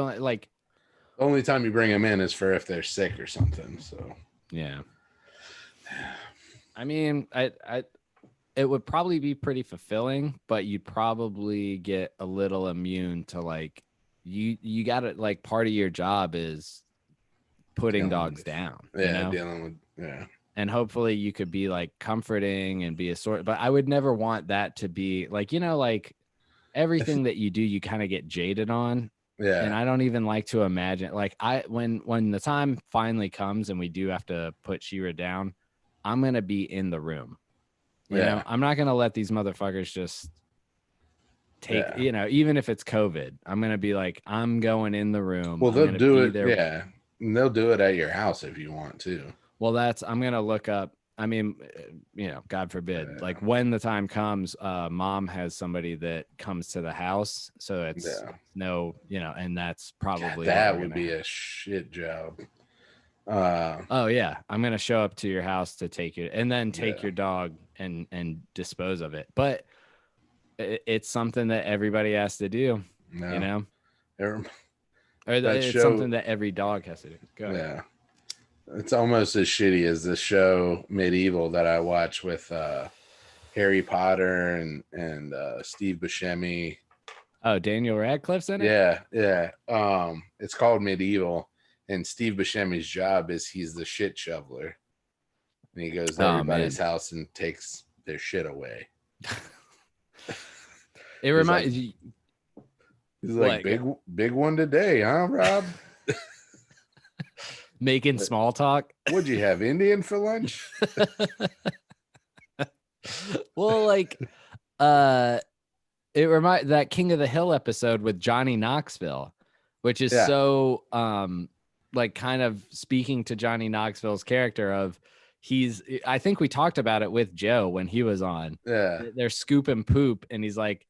[SPEAKER 2] only time you bring them in is for if they're sick or something. So
[SPEAKER 1] yeah. I mean, it would probably be pretty fulfilling, but you'd probably get a little immune to like you got to like part of your job is putting dogs down.
[SPEAKER 2] Yeah, dealing with
[SPEAKER 1] And hopefully you could be like comforting and be a sort, but I would never want that to be like, like everything that you do, you kind of get jaded on.
[SPEAKER 2] Yeah.
[SPEAKER 1] And I don't even like to imagine like when the time finally comes and we do have to put Shira down, I'm going to be in the room. You know, I'm not going to let these motherfuckers just take, even if it's COVID, I'm going to be like, I'm going in the room.
[SPEAKER 2] Well, they'll do it. Yeah. And they'll do it at your house if you want to.
[SPEAKER 1] Well, I'm going to look up. I mean, God forbid, like when the time comes, mom has somebody that comes to the house. So it's and that's probably
[SPEAKER 2] that would be a shit job.
[SPEAKER 1] Oh yeah. I'm going to show up to your house to take you and then take your dog and dispose of it. But it's something that everybody has to do, or it's something that every dog has to do. Go ahead.
[SPEAKER 2] Yeah. It's almost as shitty as the show Medieval that I watch with Harry Potter and Steve Buscemi.
[SPEAKER 1] Oh, Daniel Radcliffe's in it?
[SPEAKER 2] Yeah. It's called Medieval, and Steve Buscemi's job is he's the shit shoveler. And he goes to everybody's house and takes their shit away.
[SPEAKER 1] It reminds you.
[SPEAKER 2] He's like, big one today, huh, Rob?
[SPEAKER 1] Making small talk.
[SPEAKER 2] What'd you have, Indian for lunch?
[SPEAKER 1] Well, like, it reminds that King of the Hill episode with Johnny Knoxville, which is so, like, kind of speaking to Johnny Knoxville's character of I think we talked about it with Joe when he was on.
[SPEAKER 2] Yeah.
[SPEAKER 1] They're scooping poop, and he's like,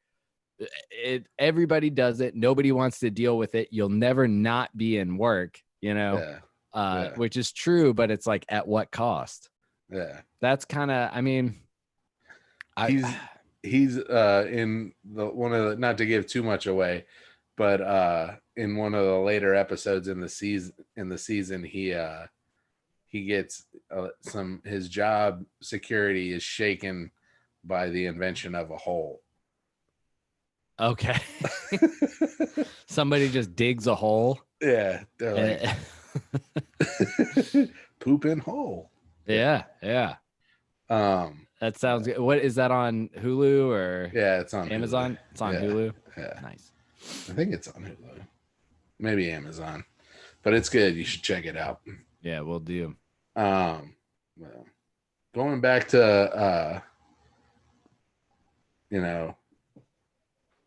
[SPEAKER 1] everybody does it. Nobody wants to deal with it. You'll never not be in work, which is true, but it's like, at what cost?
[SPEAKER 2] Yeah.
[SPEAKER 1] That's kind of, I mean,
[SPEAKER 2] he's in one of the, not to give too much away, but in one of the later episodes in the season, he gets his job security is shaken by the invention of a hole.
[SPEAKER 1] Okay. Somebody just digs a hole.
[SPEAKER 2] Yeah. They're like, poop in hole.
[SPEAKER 1] Yeah. That sounds good. What is that on Hulu or?
[SPEAKER 2] Yeah, it's on
[SPEAKER 1] Amazon.
[SPEAKER 2] Hulu.
[SPEAKER 1] It's on Hulu.
[SPEAKER 2] Yeah.
[SPEAKER 1] Nice.
[SPEAKER 2] I think it's on Hulu. Maybe Amazon. But it's good. You should check it out.
[SPEAKER 1] Yeah, we'll do.
[SPEAKER 2] Well, going back to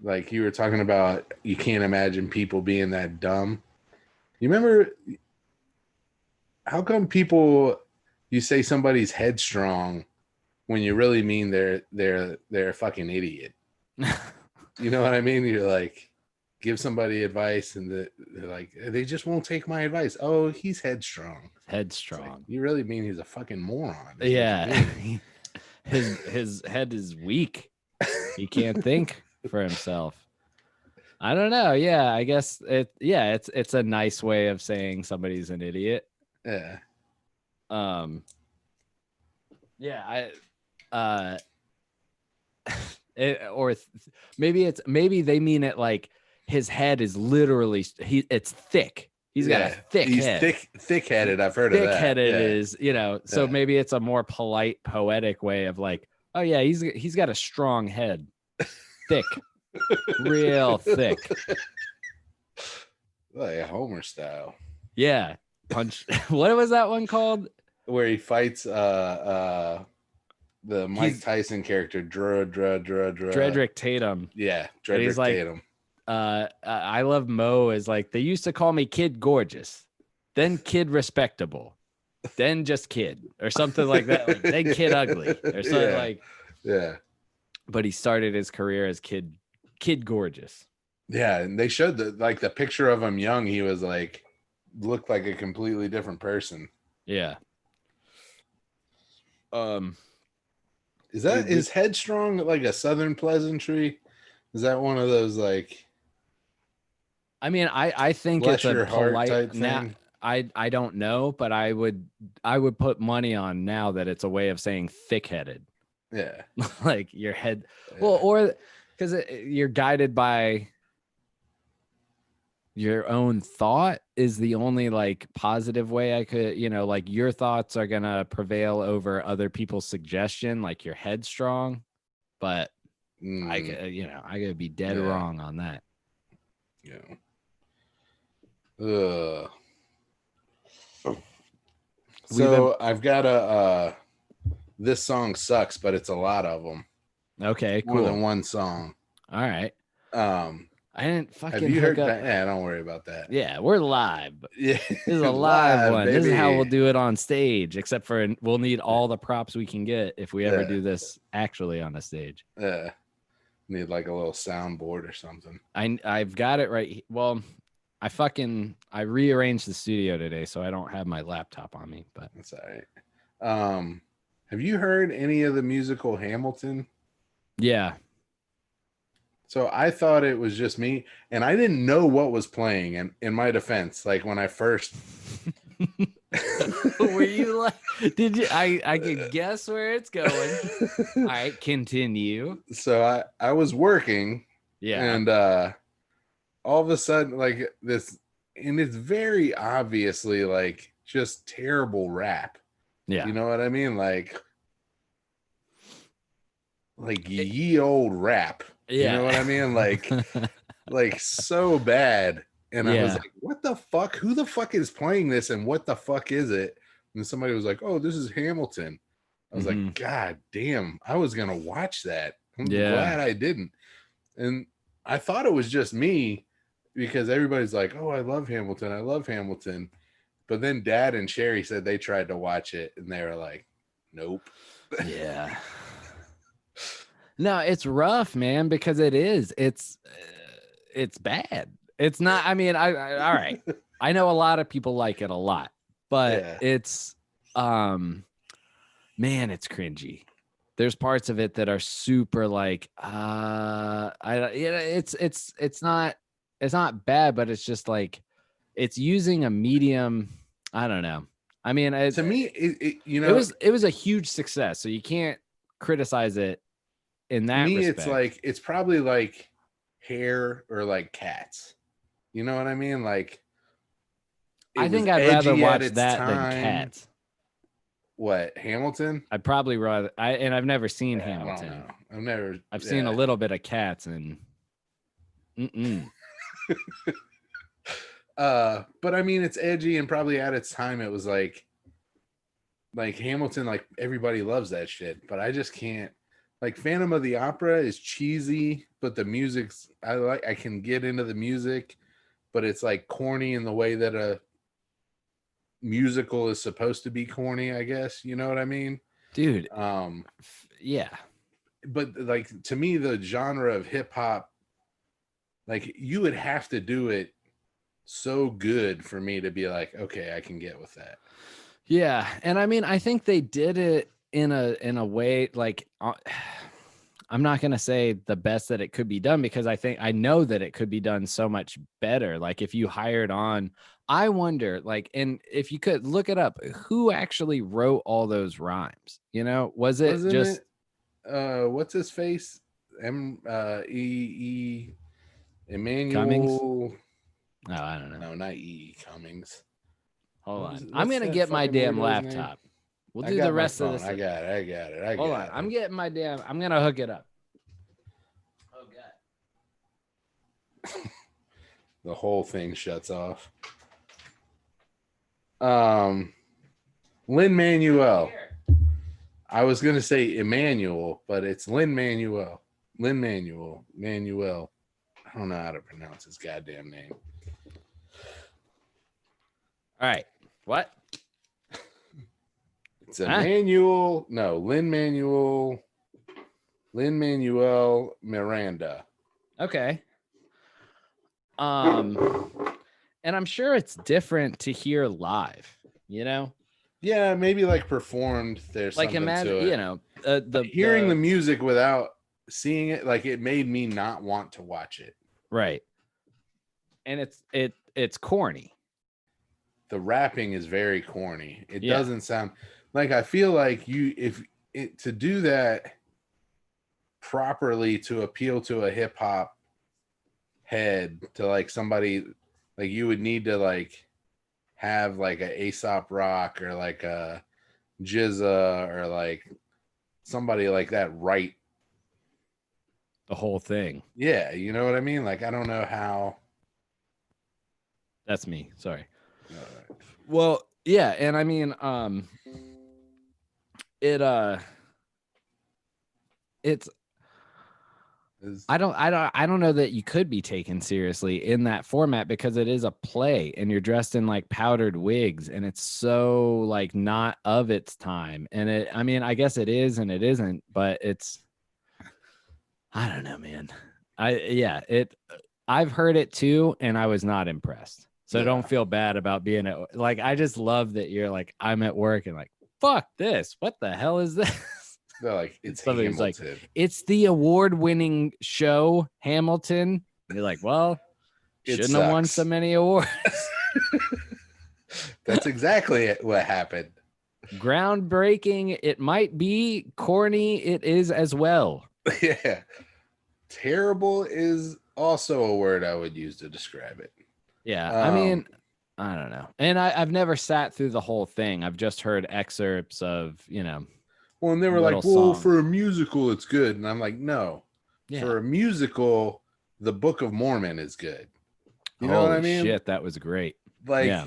[SPEAKER 2] like you were talking about, you can't imagine people being that dumb. You remember, how come you say somebody's headstrong when you really mean they're a fucking idiot? You know what I mean? You're like, give somebody advice and they're like, they just won't take my advice. Oh, he's headstrong.
[SPEAKER 1] Like,
[SPEAKER 2] you really mean he's a fucking moron?
[SPEAKER 1] Yeah. His head is weak. He can't think for himself. I don't know. Yeah, I guess it's a nice way of saying somebody's an idiot.
[SPEAKER 2] Yeah.
[SPEAKER 1] Maybe they mean it like his head is literally it's thick. He's got a thick head.
[SPEAKER 2] Thick-headed. I've heard of that.
[SPEAKER 1] Thick-headed is, so maybe it's a more polite, poetic way of like, oh yeah, he's got a strong head. Thick. real thick.
[SPEAKER 2] Like Homer style.
[SPEAKER 1] Yeah, punch. What was that one called?
[SPEAKER 2] Where he fights the Mike Tyson character,
[SPEAKER 1] Dredrick Tatum.
[SPEAKER 2] Yeah,
[SPEAKER 1] and he's
[SPEAKER 2] Dredrick
[SPEAKER 1] like,
[SPEAKER 2] Tatum.
[SPEAKER 1] I love Mo is like, they used to call me Kid Gorgeous, then Kid Respectable, then just Kid or something like that. Like then Kid Ugly or something like.
[SPEAKER 2] Yeah.
[SPEAKER 1] But he started his career as Kid Gorgeous.
[SPEAKER 2] Yeah, and they showed the picture of him young. He was like, looked like a completely different person.
[SPEAKER 1] Yeah.
[SPEAKER 2] Is Headstrong like a Southern pleasantry? Is that one of those like?
[SPEAKER 1] I mean, I think
[SPEAKER 2] Bless
[SPEAKER 1] it's a
[SPEAKER 2] your heart
[SPEAKER 1] polite
[SPEAKER 2] type
[SPEAKER 1] now.
[SPEAKER 2] thing.
[SPEAKER 1] I don't know, but I would put money on now that it's a way of saying thick-headed.
[SPEAKER 2] Yeah.
[SPEAKER 1] Like your head.
[SPEAKER 2] Yeah.
[SPEAKER 1] Well, or because you're guided by your own thought is the only like positive way I could, like your thoughts are going to prevail over other people's suggestion, like you're headstrong, but I could be dead wrong on that.
[SPEAKER 2] Yeah. So I've got this song sucks, but it's a lot of them.
[SPEAKER 1] Okay, cool.
[SPEAKER 2] More than one song.
[SPEAKER 1] All right. I didn't fucking.
[SPEAKER 2] Have you heard that? Yeah, don't worry about that.
[SPEAKER 1] Yeah, we're live.
[SPEAKER 2] Yeah,
[SPEAKER 1] this is a live one.
[SPEAKER 2] Baby.
[SPEAKER 1] This is how we'll do it on stage. Except for we'll need all the props we can get if we ever do this actually on a stage.
[SPEAKER 2] Yeah, need like a little soundboard or something.
[SPEAKER 1] I've got it right. Well, I rearranged the studio today, so I don't have my laptop on me. But
[SPEAKER 2] that's all right. Have you heard any of the musical Hamilton?
[SPEAKER 1] Yeah.
[SPEAKER 2] So I thought it was just me, and I didn't know what was playing. And in my defense, like when I first,
[SPEAKER 1] were you like, did you? I could guess where it's going. All right, continue.
[SPEAKER 2] So I was working,
[SPEAKER 1] and
[SPEAKER 2] all of a sudden, like this, and it's very obviously like just terrible rap.
[SPEAKER 1] Yeah,
[SPEAKER 2] you know what I mean, like ye old rap.
[SPEAKER 1] Yeah.
[SPEAKER 2] You know what I mean? Like so bad. And I was like, what the fuck? Who the fuck is playing this? And what the fuck is it? And somebody was like, oh, this is Hamilton. I was like, God damn, I was going to watch that. I'm glad I didn't. And I thought it was just me because everybody's like, oh, I love Hamilton. I love Hamilton. But then Dad and Sherry said they tried to watch it and they were like, nope.
[SPEAKER 1] Yeah. No, it's rough, man, because it's bad. It's not, I mean, all right. I know a lot of people like it a lot, but it's, man, it's cringy. There's parts of it that are super like, it's not bad, but it's just like, it's using a medium. I don't know. I mean,
[SPEAKER 2] to me,
[SPEAKER 1] it was a huge success. So you can't criticize it. In that respect.
[SPEAKER 2] It's probably like Hair or like Cats. You know what I mean? Like,
[SPEAKER 1] I think I'd rather watch that than Cats.
[SPEAKER 2] What, Hamilton?
[SPEAKER 1] I'd probably rather. I've never seen Hamilton. I've seen a little bit of Cats and.
[SPEAKER 2] But I mean, it's edgy and probably at its time it was like Hamilton. Like everybody loves that shit, but I just can't. Like Phantom of the Opera is cheesy, but the music's I can get into the music, but it's like corny in the way that a musical is supposed to be corny, I guess. You know what I mean?
[SPEAKER 1] Dude. Yeah.
[SPEAKER 2] But like to me, the genre of hip hop, like you would have to do it so good for me to be like, okay, I can get with that.
[SPEAKER 1] Yeah. And I mean, I think they did it in a way like I'm not going to say the best that it could be done because I know that it could be done so much better. Like if you hired on, I wonder like, and if you could look it up, who actually wrote all those rhymes? You know, wasn't just
[SPEAKER 2] what's his face? Emmanuel
[SPEAKER 1] Cummings? No, I don't know.
[SPEAKER 2] No, not E. Cummings.
[SPEAKER 1] Hold on. I'm going to get my damn laptop. We'll do the rest of this.
[SPEAKER 2] I got it.
[SPEAKER 1] Hold on. I'm getting my damn. I'm gonna hook it up. Oh god.
[SPEAKER 2] The whole thing shuts off. Lin-Manuel. I was gonna say Emmanuel, but it's Lin-Manuel. Manuel. I don't know how to pronounce his goddamn name.
[SPEAKER 1] All right. What?
[SPEAKER 2] It's Emmanuel. No, Lin-Manuel Miranda.
[SPEAKER 1] Okay. And I'm sure it's different to hear live, you know?
[SPEAKER 2] Yeah, maybe like performed. There's
[SPEAKER 1] like
[SPEAKER 2] something
[SPEAKER 1] imagine,
[SPEAKER 2] to it.
[SPEAKER 1] you know,
[SPEAKER 2] hearing the music without seeing it, like it made me not want to watch it.
[SPEAKER 1] Right. And it's corny.
[SPEAKER 2] The rapping is very corny. It doesn't sound like, I feel like to do that properly to appeal to a hip hop head, to like somebody, like you would need to like have like a Aesop Rock or like a Jizza or like somebody like that write
[SPEAKER 1] the whole thing.
[SPEAKER 2] Yeah, you know what I mean? Like I don't know how.
[SPEAKER 1] That's me. Sorry.
[SPEAKER 2] Right.
[SPEAKER 1] Well, yeah, and I mean, it's I don't know that you could be taken seriously in that format because it is a play and you're dressed in like powdered wigs and it's so like not of its time. And I mean, I guess it is and it isn't, but I don't know, man. I've heard it too and I was not impressed. So don't feel bad about being like, I just love that you're like, I'm at work and like, fuck this. What the hell is this?
[SPEAKER 2] They're like, it's Hamilton.
[SPEAKER 1] Like, it's the award-winning show, Hamilton. And you're like, well, shouldn't have won so many awards.
[SPEAKER 2] That's exactly what happened.
[SPEAKER 1] Groundbreaking. It might be corny. It is as well.
[SPEAKER 2] Yeah. Terrible is also a word I would use to describe it.
[SPEAKER 1] Yeah. I mean, I don't know. And I've never sat through the whole thing. I've just heard excerpts of, you know.
[SPEAKER 2] Well, and they were like, well, for a musical, it's good. And I'm like, no.
[SPEAKER 1] Yeah.
[SPEAKER 2] For a musical, the Book of Mormon is good. You know what I mean?
[SPEAKER 1] Shit, that was great.
[SPEAKER 2] Like, yeah.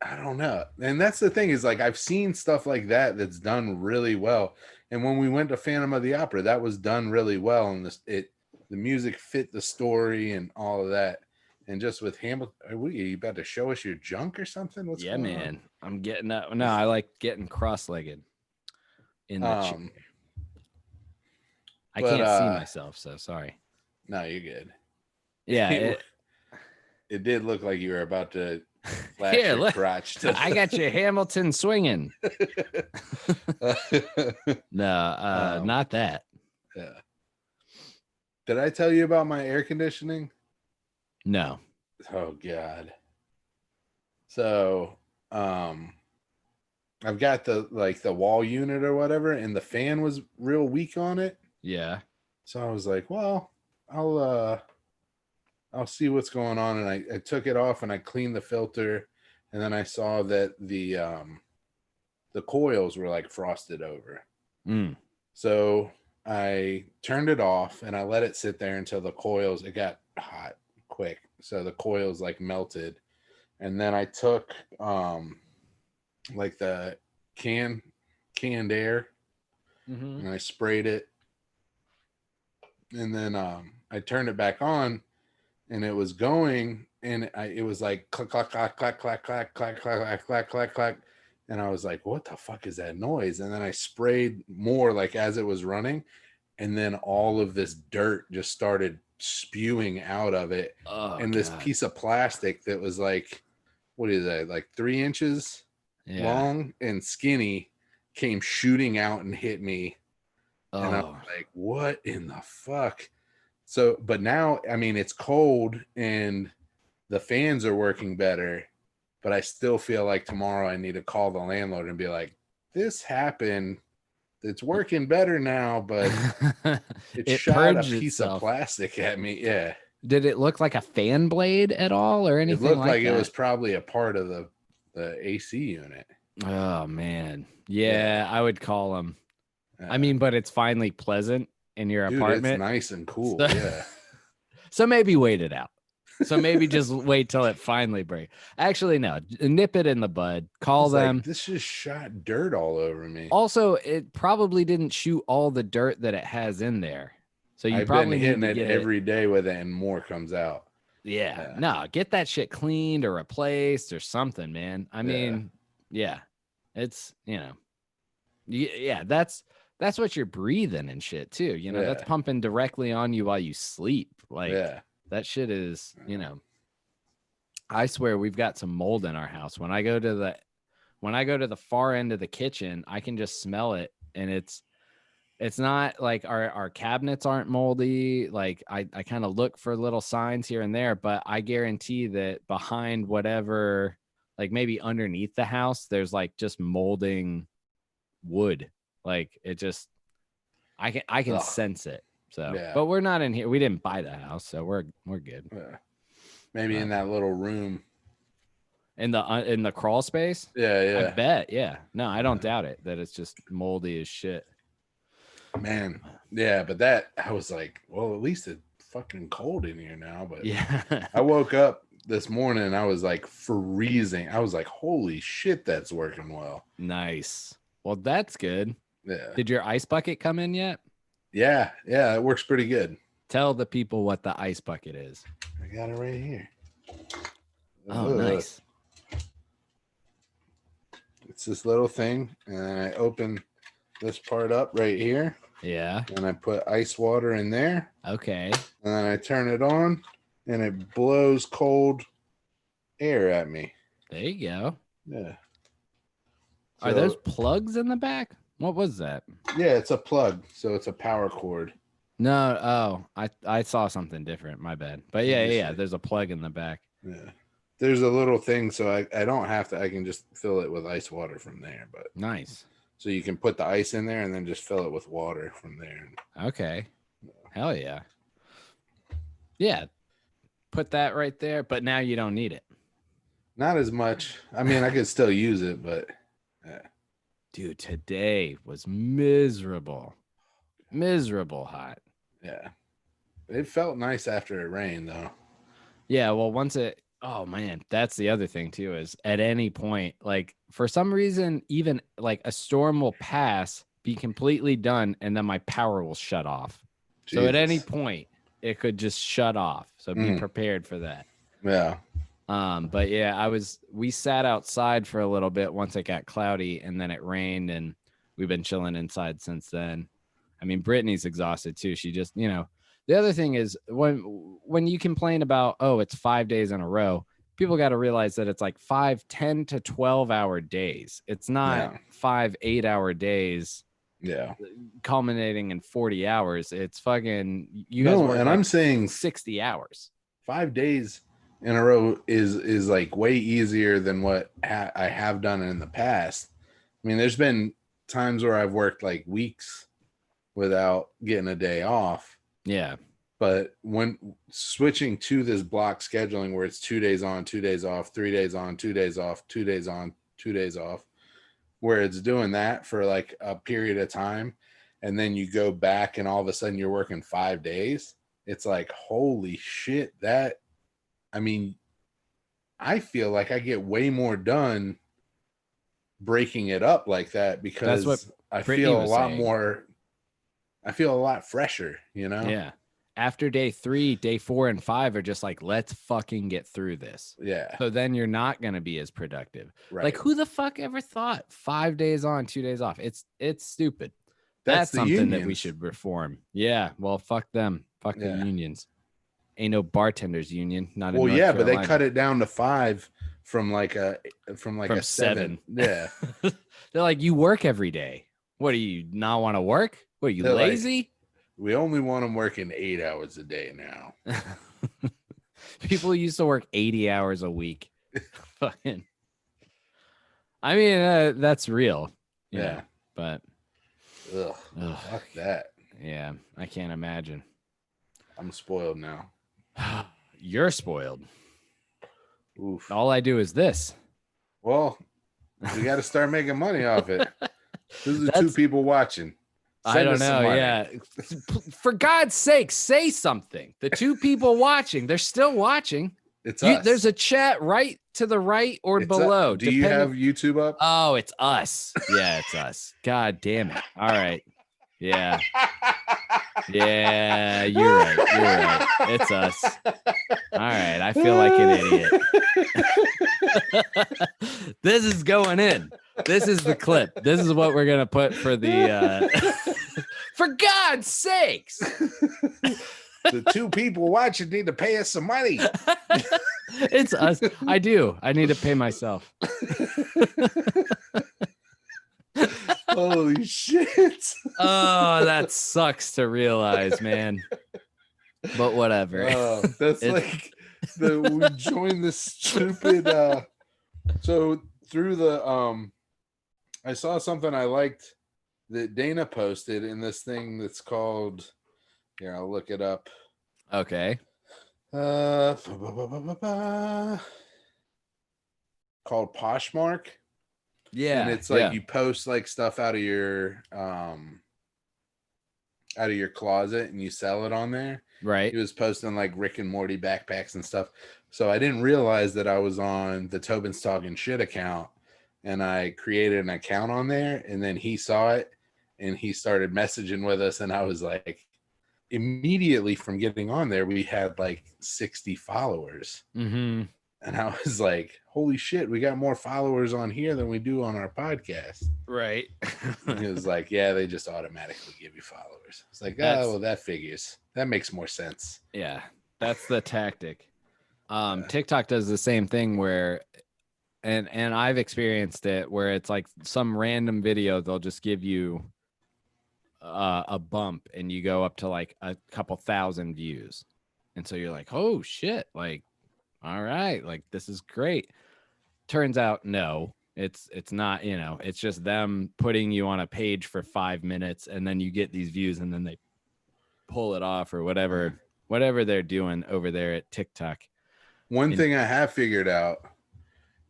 [SPEAKER 2] I don't know. And that's the thing is, like, I've seen stuff like that that's done really well. And when we went to Phantom of the Opera, that was done really well. And the music fit the story and all of that. And just with Hamilton, are you about to show us your junk or something? What's going
[SPEAKER 1] man.
[SPEAKER 2] on?
[SPEAKER 1] I'm getting up. No, I like getting cross-legged in the chair. I can't see myself, so sorry.
[SPEAKER 2] No, you're good.
[SPEAKER 1] Yeah.
[SPEAKER 2] It did look like you were about to flash your crotch.
[SPEAKER 1] I got you Hamilton swinging. No, not that.
[SPEAKER 2] Yeah. Did I tell you about my air conditioning?
[SPEAKER 1] No.
[SPEAKER 2] Oh God. So, I've got the wall unit or whatever, and the fan was real weak on it.
[SPEAKER 1] Yeah.
[SPEAKER 2] So I was like, well, I'll see what's going on. And I took it off and I cleaned the filter, and then I saw that the coils were like frosted over. So I turned it off and I let it sit there until it got hot quick. So the coils like melted. And then I took like the canned air and I sprayed it. And then I turned it back on and it was going, and it was like clack, clack, clack, clack, clack, clack, clack, clack, clack, clack, clack. And I was like, what the fuck is that noise? And then I sprayed more like as it was running. And then all of this dirt just started spewing out of it. And this piece of plastic that was like, what is that? Like 3 inches long and skinny came shooting out and hit me. And I was like, what in the fuck? So, but now, I mean, it's cold and the fans are working better, but I still feel like tomorrow I need to call the landlord and be like, this happened. It's working better now, but it shot a piece of plastic at me. Yeah.
[SPEAKER 1] Did it look like a fan blade at all or anything?
[SPEAKER 2] It looked like it was probably a part of the AC unit.
[SPEAKER 1] Oh man. Yeah. I would call them. I mean, but it's finally pleasant in your apartment.
[SPEAKER 2] It's nice and cool. Yeah.
[SPEAKER 1] So maybe wait it out. So maybe just wait till it finally breaks. Actually, no, nip it in the bud. Call them.
[SPEAKER 2] Like, this just shot dirt all over me.
[SPEAKER 1] Also, it probably didn't shoot all the dirt that it has in there. So
[SPEAKER 2] I've
[SPEAKER 1] probably
[SPEAKER 2] been hitting
[SPEAKER 1] need to
[SPEAKER 2] it
[SPEAKER 1] get
[SPEAKER 2] every day with it, and more comes out.
[SPEAKER 1] Yeah. No, get that shit cleaned or replaced or something, man. I mean, yeah. It's, yeah, that's what you're breathing and shit too. That's pumping directly on you while you sleep. Like that shit is, I swear we've got some mold in our house. When I go to the far end of the kitchen, I can just smell it, and it's not like our cabinets aren't moldy. Like I kind of look for little signs here and there, but I guarantee that behind whatever, like maybe underneath the house, there's like just molding wood. Like it just, I can sense it. So, but we're not in here. We didn't buy the house, so we're good.
[SPEAKER 2] Maybe in that little room.
[SPEAKER 1] In the crawl space?
[SPEAKER 2] Yeah.
[SPEAKER 1] I bet. Yeah. No, I don't doubt it that it's just moldy as shit.
[SPEAKER 2] Man. Yeah, but that, I was like, well, at least it's fucking cold in here now. But
[SPEAKER 1] yeah,
[SPEAKER 2] I woke up this morning and I was like freezing. I was like, holy shit, that's working well.
[SPEAKER 1] Nice. Well, that's good.
[SPEAKER 2] Yeah.
[SPEAKER 1] Did your ice bucket come in yet?
[SPEAKER 2] Yeah, it works pretty good.
[SPEAKER 1] Tell the people what the ice bucket is.
[SPEAKER 2] I got it right here.
[SPEAKER 1] Oh, nice.
[SPEAKER 2] It's this little thing, and I open this part up right here.
[SPEAKER 1] Yeah.
[SPEAKER 2] And I put ice water in there.
[SPEAKER 1] Okay.
[SPEAKER 2] And then I turn it on, and it blows cold air at me.
[SPEAKER 1] There you go.
[SPEAKER 2] Yeah.
[SPEAKER 1] Are those plugs in the back? What was that?
[SPEAKER 2] Yeah, it's a plug, so it's a power cord.
[SPEAKER 1] No, I saw something different. My bad. But yeah, there's a plug in the back.
[SPEAKER 2] Yeah. There's a little thing, so I don't have to. I can just fill it with ice water from there. But
[SPEAKER 1] nice.
[SPEAKER 2] So you can put the ice in there and then just fill it with water from there.
[SPEAKER 1] Okay. Hell yeah. Yeah. Put that right there, but now you don't need it.
[SPEAKER 2] Not as much. I mean, I could still use it, but
[SPEAKER 1] dude, today was miserable hot.
[SPEAKER 2] Yeah. It felt nice after it rained, though.
[SPEAKER 1] Yeah, well, oh man, that's the other thing too, is at any point, like for some reason, even like a storm will pass, be completely done, and then my power will shut off. Jesus. So at any point it could just shut off. So be prepared for that.
[SPEAKER 2] Yeah.
[SPEAKER 1] But yeah, we sat outside for a little bit once it got cloudy, and then it rained, and we've been chilling inside since then. I mean, Brittany's exhausted too. She just, the other thing is when you complain about, oh, it's 5 days in a row, people got to realize that it's like 5, 10 to 12 hour days. It's not 5, 8 hour days.
[SPEAKER 2] Yeah.
[SPEAKER 1] Culminating in 40 hours. It's fucking, you guys work, and like
[SPEAKER 2] I'm saying
[SPEAKER 1] 60 hours.
[SPEAKER 2] 5 days in a row is like way easier than what I have done in the past. I mean, there's been times where I've worked like weeks without getting a day off.
[SPEAKER 1] Yeah.
[SPEAKER 2] But when switching to this block scheduling where it's 2 days on, 2 days off, 3 days on, 2 days off, 2 days on, 2 days off, where it's doing that for like a period of time, and then you go back and all of a sudden you're working 5 days, it's like, holy shit, I mean, I feel like I get way more done breaking it up like that, because that's what I feel a lot more. I feel a lot fresher,
[SPEAKER 1] Yeah. After day 3, day 4 and 5 are just like, let's fucking get through this.
[SPEAKER 2] Yeah.
[SPEAKER 1] So then you're not going to be as productive.
[SPEAKER 2] Right.
[SPEAKER 1] Like, who the fuck ever thought 5 days on, 2 days off? It's stupid. That's something unions that we should reform. Yeah. Well, fuck them. Fuck the unions. Ain't no bartenders union. Not in North Carolina.
[SPEAKER 2] But they cut it down to 5 from a 7. Yeah.
[SPEAKER 1] They're like, you work every day. What, do you not want to work? What, are you lazy?
[SPEAKER 2] Like, we only want them working 8 hours a day now.
[SPEAKER 1] People used to work 80 hours a week. Fucking. I mean, that's real. Yeah. But.
[SPEAKER 2] Ugh. Fuck that.
[SPEAKER 1] Yeah. I can't imagine.
[SPEAKER 2] I'm spoiled now.
[SPEAKER 1] You're spoiled.
[SPEAKER 2] Oof.
[SPEAKER 1] All I do is this.
[SPEAKER 2] Well, we got to start making money off it. This is 2 people watching.
[SPEAKER 1] I don't
[SPEAKER 2] us some
[SPEAKER 1] know.
[SPEAKER 2] money.
[SPEAKER 1] Yeah. For God's sake, say something. The two people watching, they're still watching.
[SPEAKER 2] It's us.
[SPEAKER 1] There's a chat right to the right or below.
[SPEAKER 2] Do you have YouTube up?
[SPEAKER 1] Oh, it's us. Yeah, it's us. God damn it. All right. Yeah. Yeah, you're right. You're right. It's us. All right. I feel like an idiot. This is going in. This is the clip. This is what we're going to put for the for God's sakes.
[SPEAKER 2] The two people watching need to pay us some money.
[SPEAKER 1] It's us. I do. I need to pay myself.
[SPEAKER 2] Holy shit.
[SPEAKER 1] Oh, that sucks to realize, man. But whatever.
[SPEAKER 2] That's like we joined this stupid so through the I saw something I liked that Dana posted in this thing that's called, here, I'll look it up.
[SPEAKER 1] Okay.
[SPEAKER 2] Called Poshmark.
[SPEAKER 1] Yeah.
[SPEAKER 2] And it's like you post like stuff out of your closet and you sell it on there.
[SPEAKER 1] Right.
[SPEAKER 2] He was posting like Rick and Morty backpacks and stuff. So I didn't realize that I was on the Tobin's Talking Shit account, and I created an account on there, and then he saw it and he started messaging with us, and I was like, immediately from getting on there, we had like 60 followers.
[SPEAKER 1] Mm-hmm.
[SPEAKER 2] And I was like, holy shit, we got more followers on here than we do on our podcast.
[SPEAKER 1] Right.
[SPEAKER 2] And he was like, yeah, they just automatically give you followers. It's like, oh, well, that figures. That makes more sense.
[SPEAKER 1] Yeah, that's the tactic. TikTok does the same thing where, and I've experienced it, where it's like some random video, they'll just give you a bump and you go up to like a couple thousand views. And so you're like, oh shit, like, all right, like this is great. Turns out, no, it's not, it's just them putting you on a page for 5 minutes and then you get these views and then they pull it off or whatever they're doing over there at TikTok.
[SPEAKER 2] One thing I have figured out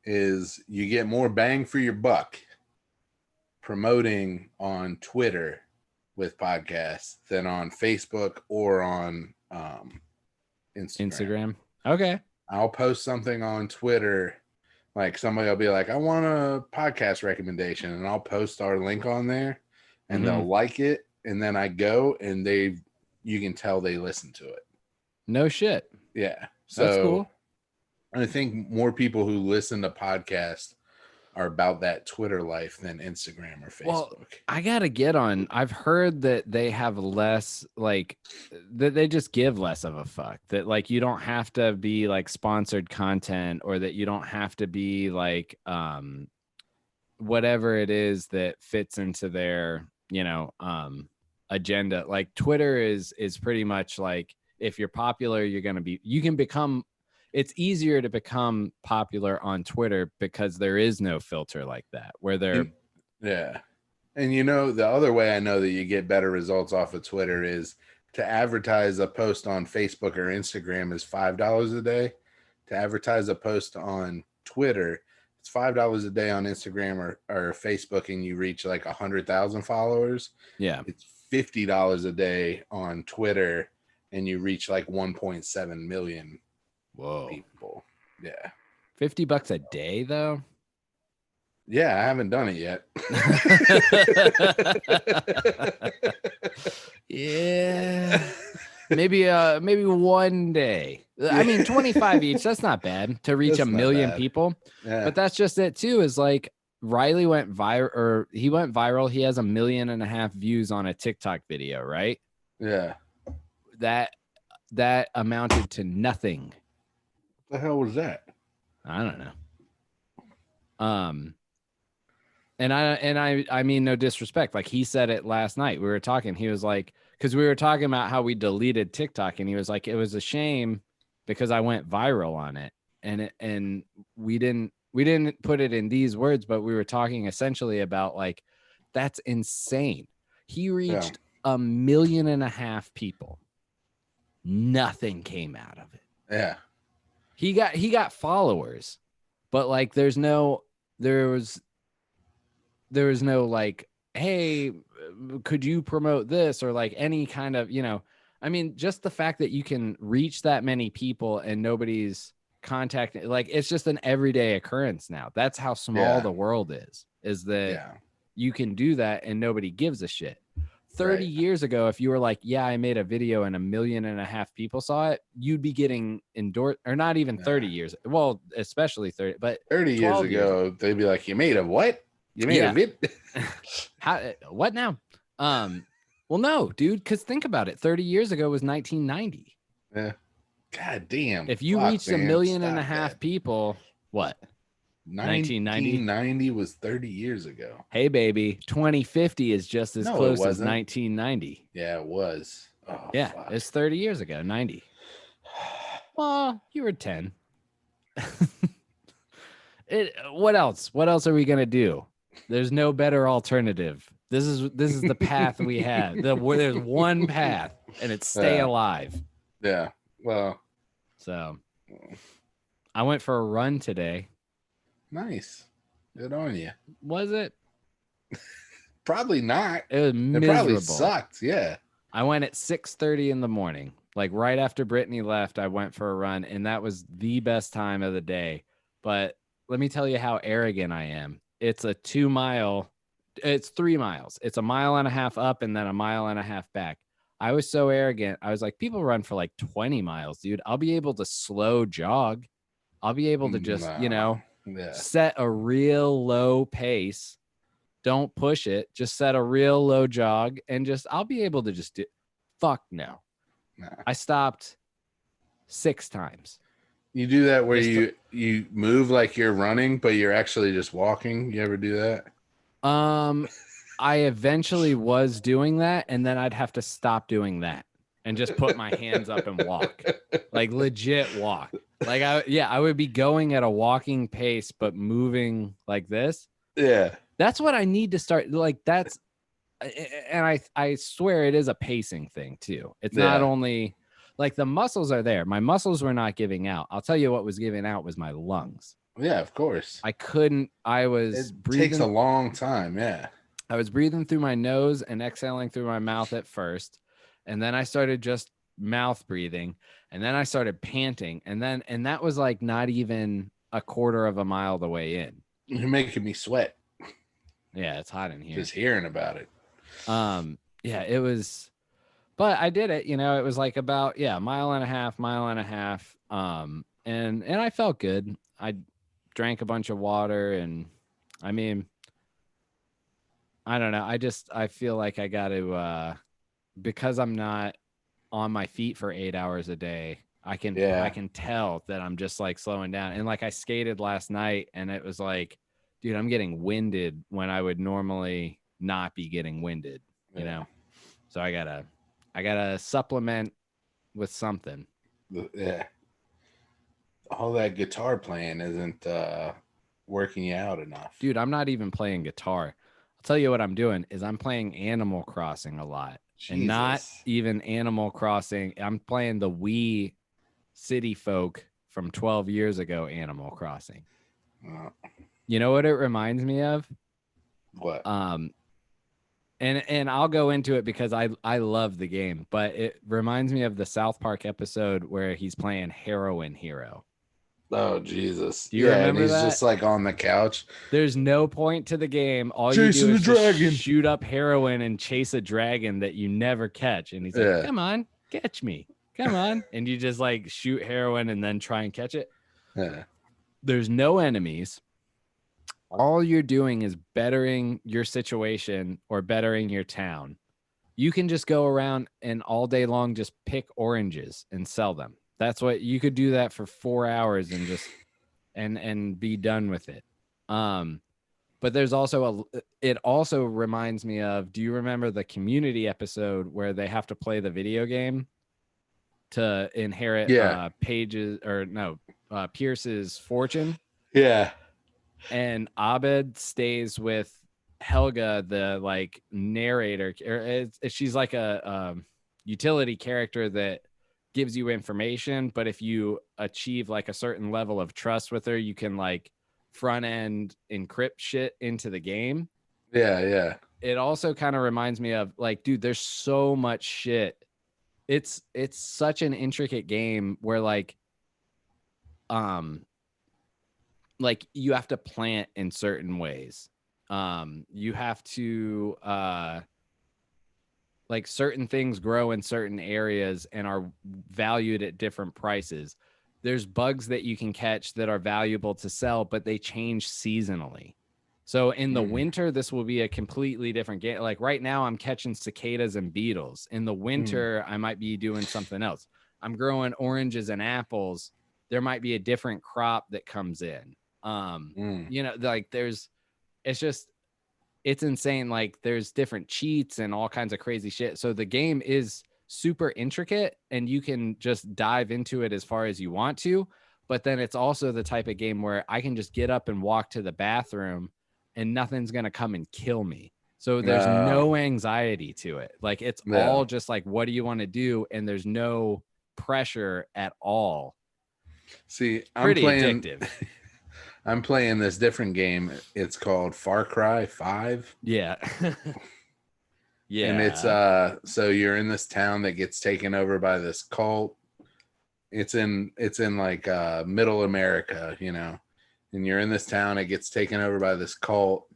[SPEAKER 2] is you get more bang for your buck promoting on Twitter with podcasts than on Facebook or on Instagram.
[SPEAKER 1] Okay.
[SPEAKER 2] I'll post something on Twitter, like somebody will be like, I want a podcast recommendation, and I'll post our link on there and they'll like it, and then I go and you can tell they listen to it.
[SPEAKER 1] No shit.
[SPEAKER 2] Yeah. So
[SPEAKER 1] that's cool.
[SPEAKER 2] I think more people who listen to podcasts are about that Twitter life than Instagram or Facebook. Well,
[SPEAKER 1] I gotta get on. I've heard that they have less, like, that they just give less of a fuck. That like you don't have to be like sponsored content, or that you don't have to be like whatever it is that fits into their agenda. Like Twitter is pretty much like, if you're popular, you can become. It's easier to become popular on Twitter because there is no filter like that where they're.
[SPEAKER 2] Yeah. And the other way I know that you get better results off of Twitter is to advertise a post on Facebook or Instagram is $5 a day. To advertise a post on Twitter, it's $5 a day on Instagram or Facebook, and you reach like 100,000 followers.
[SPEAKER 1] Yeah.
[SPEAKER 2] It's $50 a day on Twitter, and you reach like 1.7 million.
[SPEAKER 1] Whoa.
[SPEAKER 2] People. Yeah.
[SPEAKER 1] $50 a day though?
[SPEAKER 2] Yeah, I haven't done it yet.
[SPEAKER 1] Yeah. Maybe one day. I mean, 25 each, that's not bad to reach a million people.
[SPEAKER 2] Yeah.
[SPEAKER 1] But that's just it too, is like Riley went viral, or he went viral. He has 1.5 million views on a TikTok video, right?
[SPEAKER 2] Yeah.
[SPEAKER 1] That amounted to nothing.
[SPEAKER 2] The hell was that?
[SPEAKER 1] I don't know. And I mean, no disrespect. Like, he said it last night. We were talking. He was like, because we were talking about how we deleted TikTok, and he was like, it was a shame because I went viral on it, and we didn't put it in these words, but we were talking essentially about like, that's insane. He reached 1.5 million people. Nothing came out of it.
[SPEAKER 2] Yeah.
[SPEAKER 1] He got followers, but like there was no like, hey, could you promote this, or like any kind of, I mean, just the fact that you can reach that many people and nobody's contacting, like, it's just an everyday occurrence now. That's how small the world is that you can do that and nobody gives a shit. 30 years ago, if you were like, yeah, I made a video and 1.5 million people saw it, you'd be getting endorsed. Or not even 30 years. Well, especially 30, but
[SPEAKER 2] 30 years ago, they'd be like, you made a what? You made a vid?
[SPEAKER 1] How, what now? Well, no, dude, because think about it. 30 years ago was 1990.
[SPEAKER 2] Yeah. God damn.
[SPEAKER 1] If you reached 1.5 million people, what?
[SPEAKER 2] 1990 was 30 years ago.
[SPEAKER 1] Hey, baby, 2050 is just as close as 1990.
[SPEAKER 2] Yeah, it was. Oh,
[SPEAKER 1] yeah,
[SPEAKER 2] fuck.
[SPEAKER 1] It's 30 years ago, 90. Well, you were 10. What else? What else are we gonna do? There's no better alternative. This is the path we have. There's one path, and it's stay alive.
[SPEAKER 2] Yeah. Well.
[SPEAKER 1] So, I went for a run today.
[SPEAKER 2] Nice. Good on you.
[SPEAKER 1] Was it?
[SPEAKER 2] Probably not.
[SPEAKER 1] It was miserable.
[SPEAKER 2] It probably sucked. Yeah.
[SPEAKER 1] I went at 6:30 in the morning. Like right after Brittany left, I went for a run, and that was the best time of the day. But let me tell you how arrogant I am. It's a 2 mile. It's 3 miles. It's 1.5 miles up and then 1.5 miles back. I was so arrogant. I was like, people run for like 20 miles, dude. I'll be able to slow jog. I'll be able to just, set a real low pace. Don't push it. Just set a real low jog and I'll be able to just do. Fuck no. Nah. I stopped 6 times.
[SPEAKER 2] You do that where you move like you're running, but you're actually just walking. You ever do that?
[SPEAKER 1] I eventually was doing that, and then I'd have to stop doing that and just put my hands up and walk, like legit walk. Like I would be going at a walking pace, but moving like this.
[SPEAKER 2] Yeah.
[SPEAKER 1] That's what I need to start. Like that's, and I swear it is a pacing thing too. It's not only like the muscles are there. My muscles were not giving out. I'll tell you what was giving out was my lungs.
[SPEAKER 2] Yeah, of course.
[SPEAKER 1] It
[SPEAKER 2] takes a long time. Yeah.
[SPEAKER 1] I was breathing through my nose and exhaling through my mouth at first. And then I started just mouth breathing. And then I started panting. And that was like not even 1/4 mile the way in.
[SPEAKER 2] You're making me sweat.
[SPEAKER 1] Yeah, it's hot in here.
[SPEAKER 2] Just hearing about it.
[SPEAKER 1] Yeah, it was, but I did it, it was like about, 1.5 miles. And I felt good. I drank a bunch of water, and I mean, I don't know. I feel like I got to, because I'm not on my feet for 8 hours a day. I can tell that I'm just like slowing down. And like I skated last night, and it was like, dude, I'm getting winded when I would normally not be getting winded, So I gotta supplement with something.
[SPEAKER 2] Yeah. All that guitar playing isn't working you out enough.
[SPEAKER 1] Dude, I'm not even playing guitar. I'll tell you what I'm doing is I'm playing Animal Crossing a lot. Jesus. And not even Animal Crossing. I'm playing the Wii City Folk from 12 years ago Animal Crossing. You know what it reminds me of?
[SPEAKER 2] What?
[SPEAKER 1] And I'll go into it because I love the game, but it reminds me of the South Park episode where he's playing Heroin Hero.
[SPEAKER 2] Oh, Jesus.
[SPEAKER 1] Do you remember
[SPEAKER 2] and he's
[SPEAKER 1] that?
[SPEAKER 2] Just like on the couch.
[SPEAKER 1] There's no point to the game. All you do is just shoot up heroin and chase a dragon that you never catch. And he's like, come on, catch me. Come on. And you just like shoot heroin and then try and catch it.
[SPEAKER 2] Yeah.
[SPEAKER 1] There's no enemies. All you're doing is bettering your situation or bettering your town. You can just go around and all day long just pick oranges and sell them. That's what you could do that for 4 hours and just and be done with it. But there's also it also reminds me of, do you remember the Community episode where they have to play the video game to inherit Pierce's fortune?
[SPEAKER 2] Yeah.
[SPEAKER 1] And Abed stays with Helga, the like narrator, or she's like a utility character that gives you information, but if you achieve like a certain level of trust with her, you can like front end encrypt shit into the game.
[SPEAKER 2] Yeah.
[SPEAKER 1] it also kind of reminds me of like, dude, there's so much shit. It's such an intricate game where um like you have to plant in certain ways. You have to like certain things grow in certain areas and are valued at different prices. There's bugs that you can catch that are valuable to sell, but they change seasonally. So in the winter, this will be a completely different game. Like right now, I'm catching cicadas and beetles. In the winter, I might be doing something else. I'm growing oranges and apples. There might be a different crop that comes in. You know, like it's just, it's insane. Like there's different cheats and all kinds of crazy shit. So the game is super intricate and you can just dive into it as far as you want to. But then it's also the type of game where I can just get up and walk to the bathroom and nothing's going to come and kill me. So there's no anxiety to it. Like it's all just like, what do you want to do? And there's no pressure at all.
[SPEAKER 2] See,
[SPEAKER 1] Pretty addictive.
[SPEAKER 2] I'm playing this different game. It's called Far Cry 5.
[SPEAKER 1] Yeah. Yeah.
[SPEAKER 2] And it's so you're in this town that gets taken over by this cult. It's in like middle America, you know. And you're in this town, it gets taken over by this cult,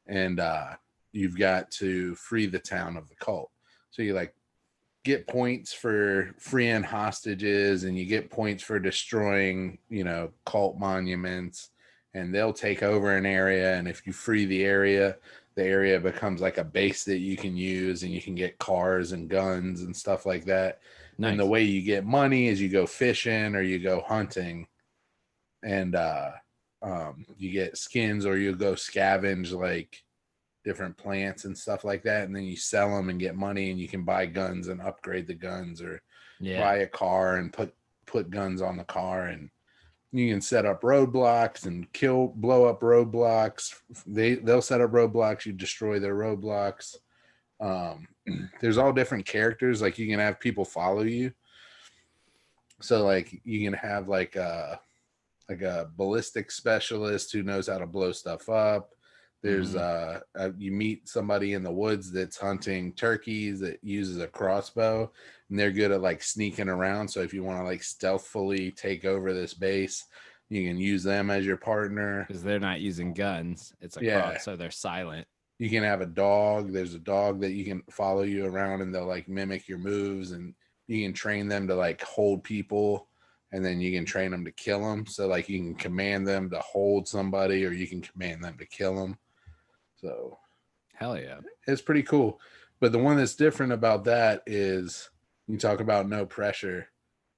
[SPEAKER 2] and you've got to free the town of the cult. So you like get points for freeing hostages, and you get points for destroying, you know, cult monuments, and they'll take over an area, and if you free the area becomes like a base that you can use, and you can get cars and guns and stuff like that. Nice. And the way you get money is you go fishing or you go hunting, and you get skins, or you go scavenge like different plants and stuff like that, and then you sell them and get money, and you can buy guns and upgrade the guns, or buy a car and put guns on the car, and you can set up roadblocks and blow up roadblocks. They'll set up roadblocks, you destroy their roadblocks. There's all different characters, like you can have people follow you, so like you can have like a ballistic specialist who knows how to blow stuff up. There's you meet somebody in the woods that's hunting turkeys that uses a crossbow, and they're good at like sneaking around. So if you want to like stealthily take over this base, you can use them as your partner,
[SPEAKER 1] because they're not using guns. It's a cross, so they're silent.
[SPEAKER 2] You can have a dog. There's a dog that you can follow you around, and they'll like mimic your moves, and you can train them to like hold people, and then you can train them to kill them. So like you can command them to hold somebody, or you can command them to kill them. So
[SPEAKER 1] hell yeah,
[SPEAKER 2] it's pretty cool. But the one that's different about that is you talk about no pressure.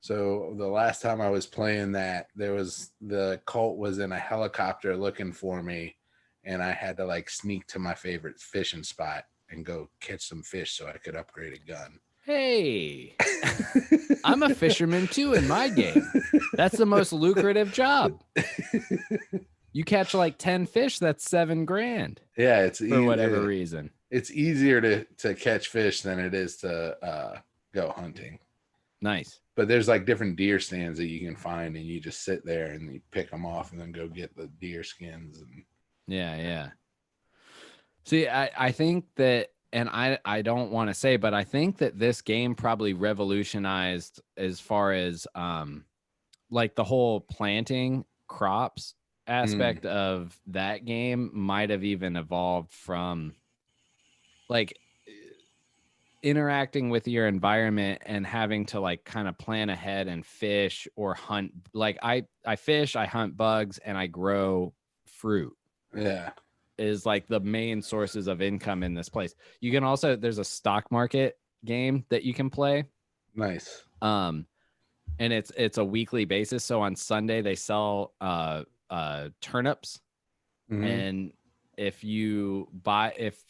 [SPEAKER 2] So the last time I was playing that, the cult was in a helicopter looking for me, and I had to like sneak to my favorite fishing spot and go catch some fish so I could upgrade a gun.
[SPEAKER 1] Hey, I'm a fisherman too in my game. That's the most lucrative job. You catch like 10 fish, that's $7,000.
[SPEAKER 2] Yeah, it's
[SPEAKER 1] for whatever reason.
[SPEAKER 2] It's easier to catch fish than it is to go hunting.
[SPEAKER 1] Nice.
[SPEAKER 2] But there's like different deer stands that you can find, and you just sit there and you pick them off and then go get the deer skins. And
[SPEAKER 1] yeah. See, I think that, and I don't want to say, but I think that this game probably revolutionized as far as like the whole planting crops aspect of that game might have even evolved from like interacting with your environment and having to like kind of plan ahead and fish or hunt. Like I fish, I hunt bugs, and I grow fruit.
[SPEAKER 2] Yeah.
[SPEAKER 1] Is like the main sources of income in this place. You can also, there's a stock market game that you can play.
[SPEAKER 2] Nice.
[SPEAKER 1] And it's a weekly basis. So on Sunday they sell turnips, and if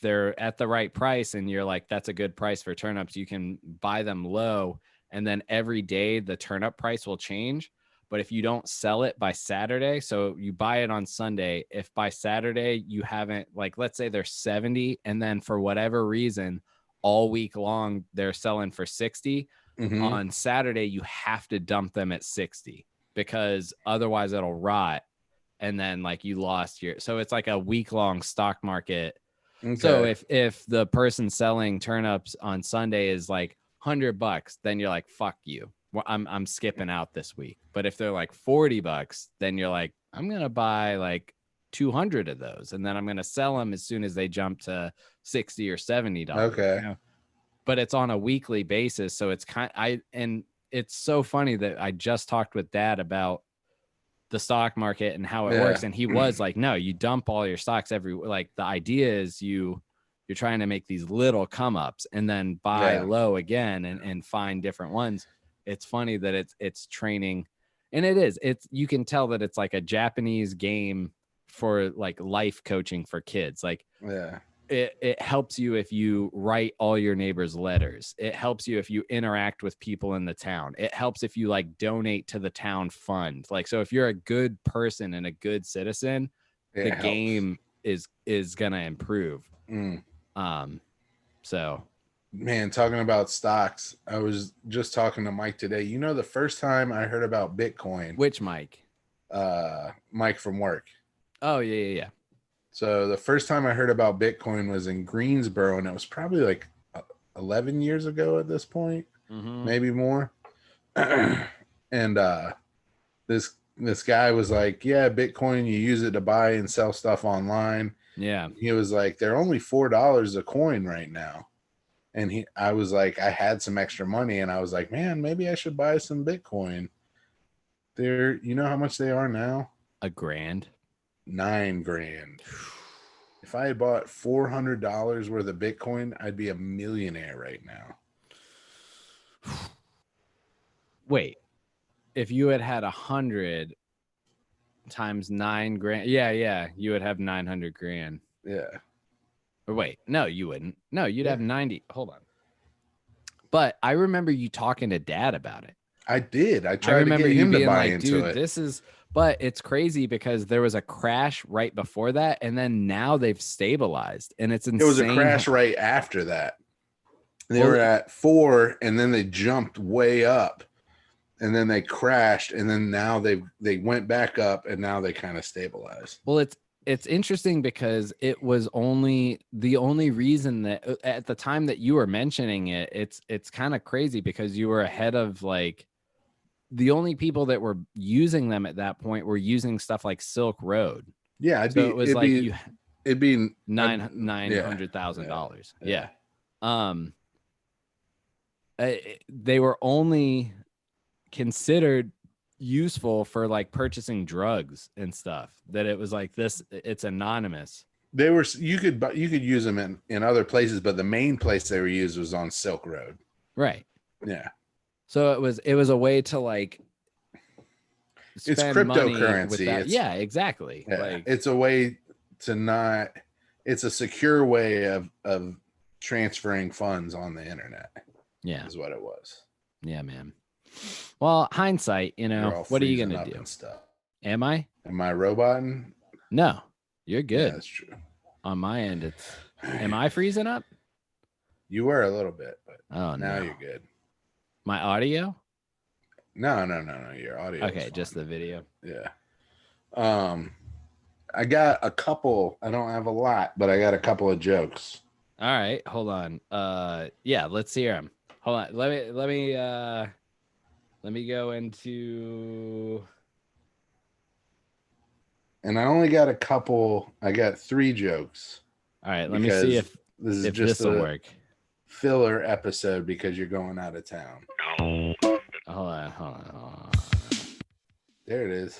[SPEAKER 1] they're at the right price and you're like, that's a good price for turnips, you can buy them low, and then every day the turnip price will change. But if you don't sell it by Saturday, so you buy it on Sunday, if by Saturday you haven't, like, let's say they're 70, and then for whatever reason all week long they're selling for 60, on Saturday you have to dump them at 60, because otherwise it'll rot, and then like you lost your, so it's like a week long stock market
[SPEAKER 2] Okay.
[SPEAKER 1] So if the person selling turnips on Sunday is like $100, then you're like, fuck you. Well, I'm skipping out this week. But if they're like $40, then you're like, I'm gonna buy like 200 of those, and then I'm gonna sell them as soon as they jump to $60 or $70.
[SPEAKER 2] Okay.
[SPEAKER 1] You know? But it's on a weekly basis, so it's and it's so funny that I just talked with Dad about the stock market and how it works, and he was like, no, you dump all your stocks like the idea is you're trying to make these little come ups and then buy low again and find different ones. It's funny that it's training, and it's you can tell that it's like a Japanese game for like life coaching for kids. Like it helps you if you write all your neighbors letters. It helps you if you interact with people in the town. It helps if you like donate to the town fund. Like, so if you're a good person and a good citizen, the game is gonna improve. So
[SPEAKER 2] man, talking about stocks, I was just talking to Mike today. You know, the first time I heard about Bitcoin.
[SPEAKER 1] Which Mike?
[SPEAKER 2] Mike from work.
[SPEAKER 1] Oh yeah.
[SPEAKER 2] So the first time I heard about Bitcoin was in Greensboro, and it was probably like 11 years ago at this point, maybe more. And this guy was like, yeah, Bitcoin, you use it to buy and sell stuff online.
[SPEAKER 1] Yeah.
[SPEAKER 2] He was like, they're only $4 a coin right now. And I was like, I had some extra money, and I was like, man, maybe I should buy some Bitcoin. You know how much they are now?
[SPEAKER 1] $1,000.
[SPEAKER 2] $9,000. If I had bought $400 worth of Bitcoin, I'd be a millionaire right now.
[SPEAKER 1] Wait, if you had 100 times $9,000, yeah, you would have 900 grand.
[SPEAKER 2] Yeah.
[SPEAKER 1] Or wait, no, you wouldn't. No, you'd have 90. Hold on. But I remember you talking to Dad about it.
[SPEAKER 2] I did. I tried to get him to buy into it.
[SPEAKER 1] This is, but it's crazy because there was a crash right before that, and then now they've stabilized, and it's insane.
[SPEAKER 2] It was a crash right after that. They were at 4, and then they jumped way up, and then they crashed, and then now they went back up, and now they kind of stabilized.
[SPEAKER 1] Well, it's interesting because it was the only reason that at the time that you were mentioning it, it's kind of crazy because you were ahead of like the only people that were using them at that point were using stuff like Silk Road.
[SPEAKER 2] Yeah, it'd be
[SPEAKER 1] $900,000. Yeah. They were only considered useful for like purchasing drugs and stuff, that it was like this, it's anonymous.
[SPEAKER 2] You could use them in other places, but the main place they were used was on Silk Road.
[SPEAKER 1] Right.
[SPEAKER 2] Yeah.
[SPEAKER 1] So it was a way to like
[SPEAKER 2] it's cryptocurrency.
[SPEAKER 1] Yeah, exactly.
[SPEAKER 2] Yeah.
[SPEAKER 1] Like
[SPEAKER 2] it's a way to it's a secure way of transferring funds on the internet.
[SPEAKER 1] Yeah.
[SPEAKER 2] Is what it was.
[SPEAKER 1] Yeah, man. Well, hindsight, what are you going to do?
[SPEAKER 2] Stuff.
[SPEAKER 1] Am I
[SPEAKER 2] roboting?
[SPEAKER 1] No, you're good.
[SPEAKER 2] Yeah, that's true.
[SPEAKER 1] On my end, am I freezing up?
[SPEAKER 2] You were a little bit, but
[SPEAKER 1] now
[SPEAKER 2] you're good.
[SPEAKER 1] My audio?
[SPEAKER 2] No. Your audio.
[SPEAKER 1] Okay, just the video.
[SPEAKER 2] Yeah. I got a couple. I don't have a lot, but I got a couple of jokes.
[SPEAKER 1] All right, hold on. Yeah, let's hear them. Hold on. Let me go into.
[SPEAKER 2] And I only got a couple. I got 3 jokes.
[SPEAKER 1] All right, let me see if this will work.
[SPEAKER 2] Filler episode because you're going out of town.
[SPEAKER 1] Hold on.
[SPEAKER 2] There it is.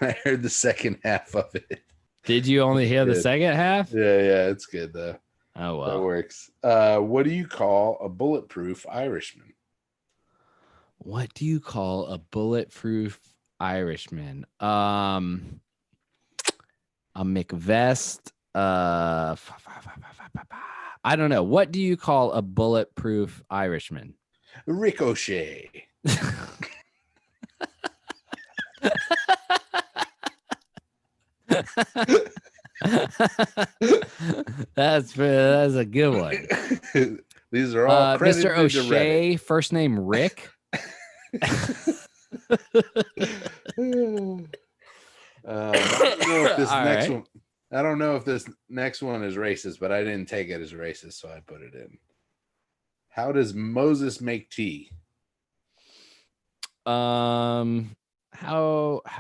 [SPEAKER 2] I heard the second half of it.
[SPEAKER 1] Did you only hear the second half?
[SPEAKER 2] Yeah, it's good though.
[SPEAKER 1] Oh well,
[SPEAKER 2] that works. What do you call a bulletproof Irishman?
[SPEAKER 1] What do you call a bulletproof Irishman? A McVest. I don't know. What do you call a bulletproof Irishman?
[SPEAKER 2] Ricochet.
[SPEAKER 1] That's a good one.
[SPEAKER 2] These are all
[SPEAKER 1] Mr. O'Shea, first name Rick.
[SPEAKER 2] I don't know if this
[SPEAKER 1] All
[SPEAKER 2] next
[SPEAKER 1] right.
[SPEAKER 2] one. I don't know if this next one is racist, but I didn't take it as racist, so I put it in. How does Moses make tea?
[SPEAKER 1] How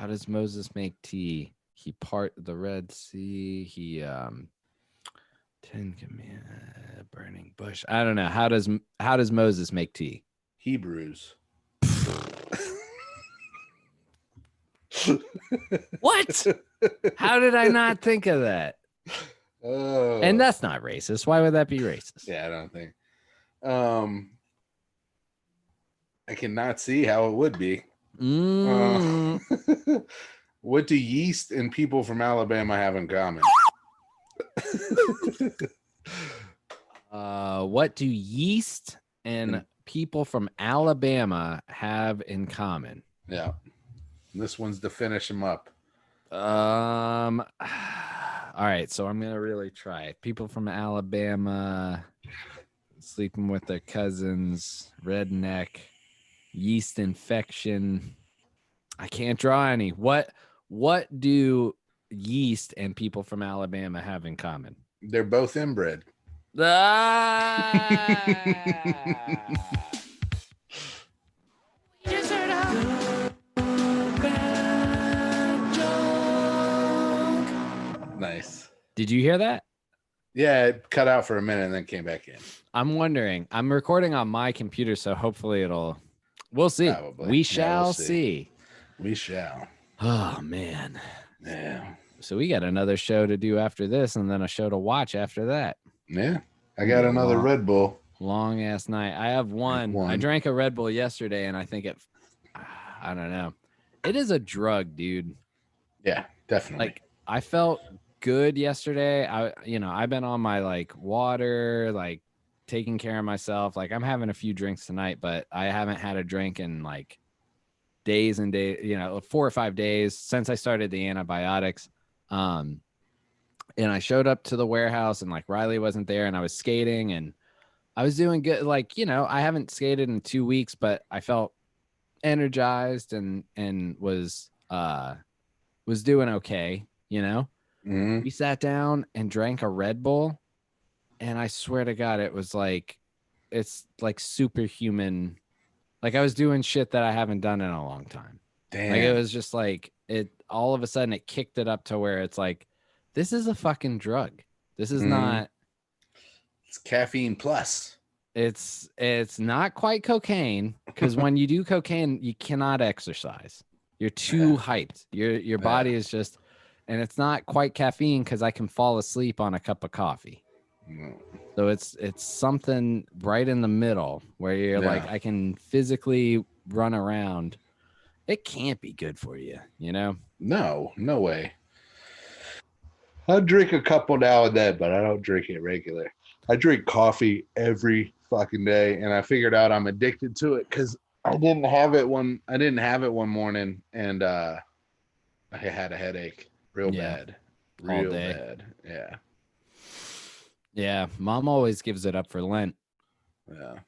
[SPEAKER 1] does Moses make tea? He part the Red Sea. He Ten Command, burning bush. I don't know. How does Moses make tea?
[SPEAKER 2] Hebrews.
[SPEAKER 1] What? How did I not think of that?
[SPEAKER 2] Oh,
[SPEAKER 1] And that's not racist. Why would that be racist?
[SPEAKER 2] yeah, I don't think. I cannot see how it would be. What do yeast and people from Alabama have in common?
[SPEAKER 1] What do yeast and people from Alabama have in common?
[SPEAKER 2] Yeah, this one's to finish them up.
[SPEAKER 1] All right, so I'm gonna really try. People from Alabama sleeping with their cousins, redneck, yeast infection. I can't draw any. What do yeast and people from Alabama have in common?
[SPEAKER 2] They're both inbred. Nice.
[SPEAKER 1] Did you hear that?
[SPEAKER 2] Yeah, it cut out for a minute and then came back in.
[SPEAKER 1] I'm wondering. I'm recording on my computer, so hopefully we'll see.
[SPEAKER 2] Probably.
[SPEAKER 1] We shall
[SPEAKER 2] we'll
[SPEAKER 1] see.
[SPEAKER 2] We shall.
[SPEAKER 1] Oh, man.
[SPEAKER 2] Yeah.
[SPEAKER 1] So we got another show to do after this and then a show to watch after that.
[SPEAKER 2] Yeah. I got another Red Bull.
[SPEAKER 1] Long ass night. I have one. I drank a Red Bull yesterday and I think I don't know. It is a drug, dude.
[SPEAKER 2] Yeah, definitely.
[SPEAKER 1] Like I felt good yesterday. I've been on my like water, like taking care of myself. Like I'm having a few drinks tonight, but I haven't had a drink in like days and days, 4 or 5 days since I started the antibiotics. And I showed up to the warehouse and like Riley wasn't there and I was skating and I was doing good. Like, I haven't skated in 2 weeks, but I felt energized and was doing okay,
[SPEAKER 2] Mm-hmm.
[SPEAKER 1] We sat down and drank a Red Bull and I swear to God, it's like superhuman. Like I was doing shit that I haven't done in a long time.
[SPEAKER 2] Damn.
[SPEAKER 1] Like it was just like all of a sudden it kicked it up to where it's like, this is a fucking drug. This is not.
[SPEAKER 2] It's caffeine plus.
[SPEAKER 1] It's not quite cocaine because when you do cocaine, you cannot exercise. You're too hyped. Your body is just, and it's not quite caffeine because I can fall asleep on a cup of coffee.
[SPEAKER 2] No.
[SPEAKER 1] So it's something right in the middle where you're like, I can physically run around. It can't be good for you,
[SPEAKER 2] No way. I drink a couple now and then, but I don't drink it regular. I drink coffee every fucking day, and I figured out I'm addicted to it because I didn't have it one morning, and I had a headache real bad, real bad. Yeah.
[SPEAKER 1] Yeah, Mom always gives it up for Lent.
[SPEAKER 2] Yeah,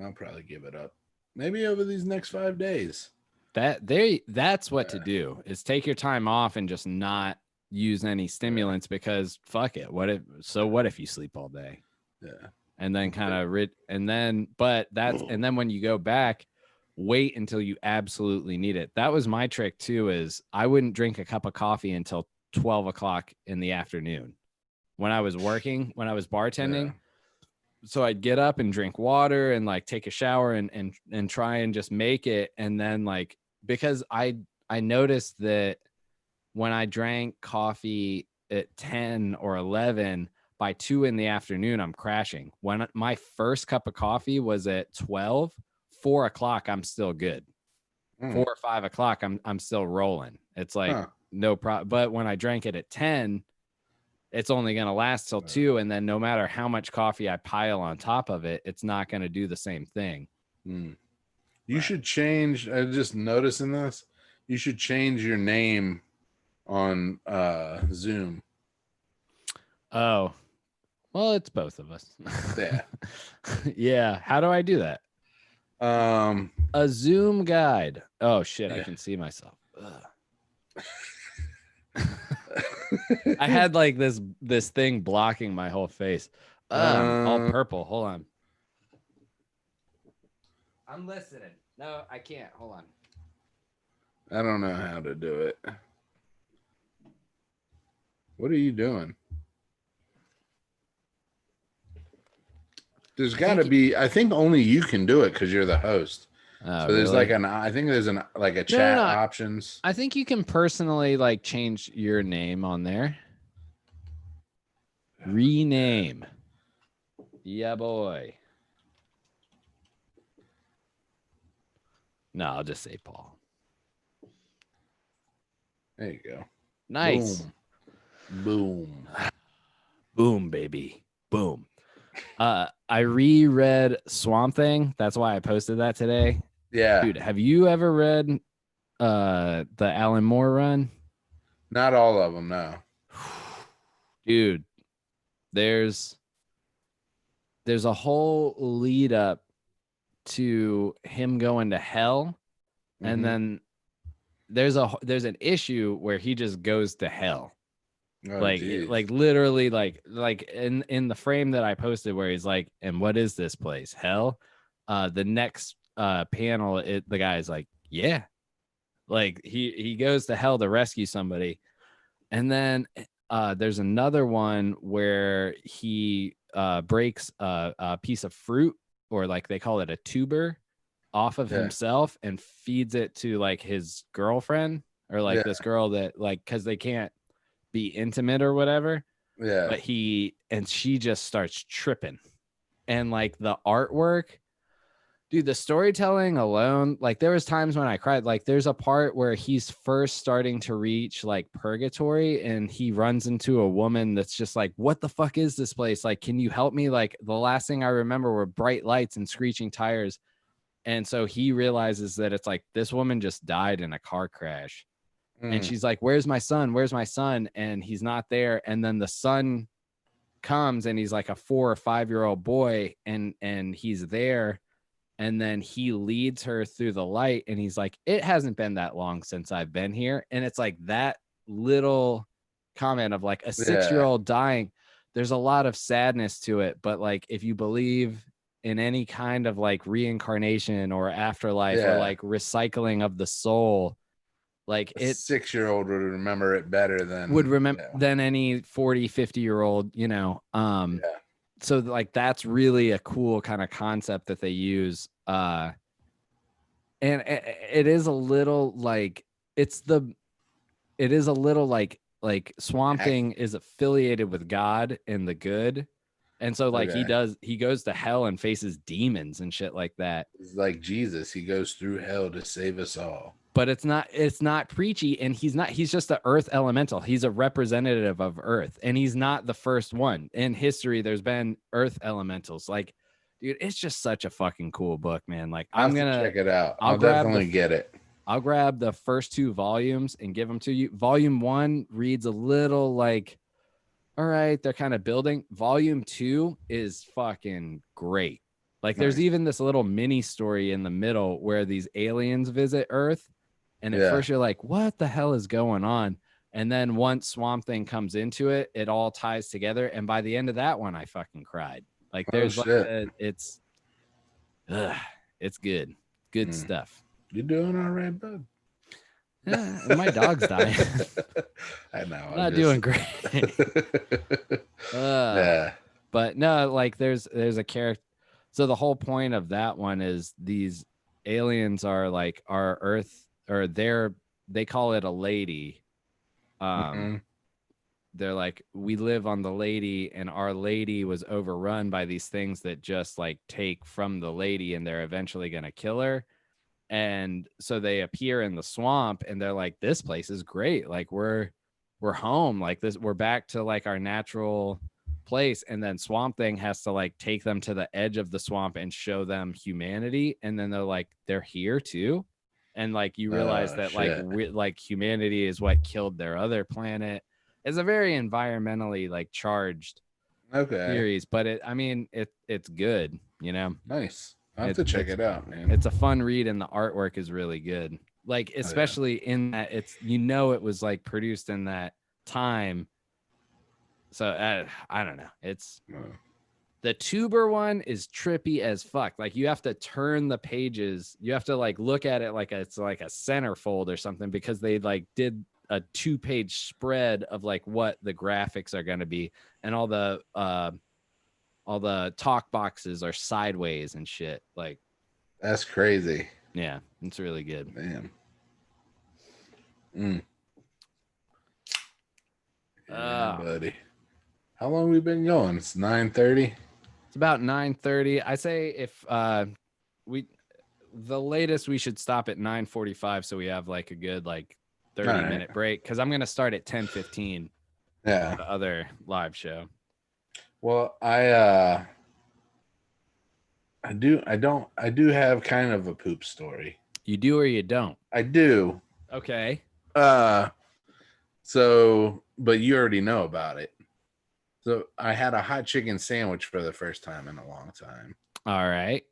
[SPEAKER 2] I'll probably give it up. Maybe over these next 5 days.
[SPEAKER 1] That's what to do is take your time off and just not use any stimulants because fuck it. What if you sleep all day?
[SPEAKER 2] Yeah.
[SPEAKER 1] And then and then when you go back, wait until you absolutely need it. That was my trick too, is I wouldn't drink a cup of coffee until 12 o'clock in the afternoon when I was working, when I was bartending. So I'd get up and drink water and like take a shower and try and just make it. And then like, because I noticed that when I drank coffee at 10 or 11, by 2 in the afternoon, I'm crashing. When my first cup of coffee was at 12, 4 o'clock, I'm still good. 4 or 5 o'clock, I'm still rolling. It's like no problem. But when I drank it at 10, it's only going to last till 2. And then no matter how much coffee I pile on top of it, it's not going to do the same thing.
[SPEAKER 2] You should change. I just noticing this. You should change your name on Zoom.
[SPEAKER 1] Oh, well, it's both of us.
[SPEAKER 2] Yeah.
[SPEAKER 1] Yeah. How do I do that? A Zoom guide. Oh shit, I
[SPEAKER 2] Yeah.
[SPEAKER 1] can see myself. I had like this thing blocking my whole face. All purple. Hold on. I'm listening. No, I can't. Hold on.
[SPEAKER 2] I don't know how to do it. What are you doing? There's got to be. I think only you can do it because you're the host. So there's
[SPEAKER 1] Really?
[SPEAKER 2] like an. I think there's an like a
[SPEAKER 1] No,
[SPEAKER 2] chat
[SPEAKER 1] no.
[SPEAKER 2] options.
[SPEAKER 1] I think you can personally like change your name on there. Rename. Yeah, boy. No, I'll just say Paul.
[SPEAKER 2] There you go.
[SPEAKER 1] Nice.
[SPEAKER 2] Boom.
[SPEAKER 1] Boom, baby. Boom. I reread Swamp Thing. That's why I posted that today.
[SPEAKER 2] Yeah.
[SPEAKER 1] Dude, have you ever read the Alan Moore run?
[SPEAKER 2] Not all of them, no.
[SPEAKER 1] Dude, there's a whole lead up to him going to hell, and then there's an issue where he just goes to hell.
[SPEAKER 2] Oh,
[SPEAKER 1] like
[SPEAKER 2] geez.
[SPEAKER 1] like literally like in the frame that I posted where he's like, and what is this place? Hell? The next panel, the guy's like, yeah. Like he goes to hell to rescue somebody. And then there's another one where he breaks a piece of fruit, or like they call it a tuber, off of himself and feeds it to like his girlfriend, or like this girl that like, because they can't be intimate or whatever.
[SPEAKER 2] Yeah.
[SPEAKER 1] But she just starts tripping. And like the artwork, dude, the storytelling alone, like there was times when I cried. Like there's a part where he's first starting to reach like purgatory, and he runs into a woman that's just like, what the fuck is this place? Like, can you help me? Like the last thing I remember were bright lights and screeching tires. And so he realizes that it's like, this woman just died in a car crash. And she's like, where's my son? Where's my son? And he's not there. And then the son comes, and he's like a 4 or 5-year-old boy, and he's there. And then he leads her through the light, and he's like, it hasn't been that long since I've been here. And it's like that little comment of like a 6-year-old dying. There's a lot of sadness to it. But like, if you believe in any kind of like reincarnation or afterlife or like recycling of the soul, like
[SPEAKER 2] a 6-year-old would remember it better than
[SPEAKER 1] any 40, 50-year-old, So like that's really a cool kind of concept that they use. And it is a little like Swamp Thing is affiliated with God and the good. And so like he goes to hell and faces demons and shit like that.
[SPEAKER 2] It's like Jesus, he goes through hell to save us all.
[SPEAKER 1] But it's not preachy, and he's just the earth elemental. He's a representative of earth, and he's not the first one. In history, there's been earth elementals. Like, dude, it's just such a fucking cool book, man. Like, I'm gonna
[SPEAKER 2] check it out. I'll definitely get it.
[SPEAKER 1] I'll grab the first 2 volumes and give them to you. Volume 1 reads a little like, all right, they're kind of building. Volume 2 is fucking great. Like, there's even this little mini story in the middle where these aliens visit Earth. And at first you're like, what the hell is going on? And then once Swamp Thing comes into it, it all ties together. And by the end of that one, I fucking cried. Like there's it's good. Good stuff.
[SPEAKER 2] You doing all right, bud?
[SPEAKER 1] Yeah, my dog's dying.
[SPEAKER 2] I know.
[SPEAKER 1] I'm not doing great. But no, like there's a character. So the whole point of that one is these aliens are like our Earth, or they call it a lady. They're like, we live on the lady, and our lady was overrun by these things that just like take from the lady, and they're eventually going to kill her. And so they appear in the swamp, and they're like, this place is great. Like we're home. Like this, we're back to like our natural place. And then Swamp Thing has to like take them to the edge of the swamp and show them humanity. And then they're like, they're here too. And like you realize that like humanity is what killed their other planet. It's a very environmentally like charged series, but it's good,
[SPEAKER 2] Nice. I'll have to check it out, man.
[SPEAKER 1] It's a fun read, and the artwork is really good. Like, especially in that it's, it was like produced in that time. So I don't know. It's the tuber one is trippy as fuck. Like, you have to turn the pages. You have to like look at it like it's like a centerfold or something, because they like did a 2-page spread of like what the graphics are going to be, and all the talk boxes are sideways and shit. Like,
[SPEAKER 2] that's crazy.
[SPEAKER 1] Yeah, it's really good.
[SPEAKER 2] Man. Yeah, buddy. How long we been going? It's 9:30.
[SPEAKER 1] It's about 9:30. I say if the latest we should stop at 9:45, so we have like a good like 30-minute break, because I'm gonna start at 10:15.
[SPEAKER 2] Yeah.
[SPEAKER 1] The other live show.
[SPEAKER 2] Well, I do have kind of a poop story.
[SPEAKER 1] You do or you don't?
[SPEAKER 2] I do.
[SPEAKER 1] Okay.
[SPEAKER 2] So, but you already know about it. So I had a hot chicken sandwich for the first time in a long time.
[SPEAKER 1] All right.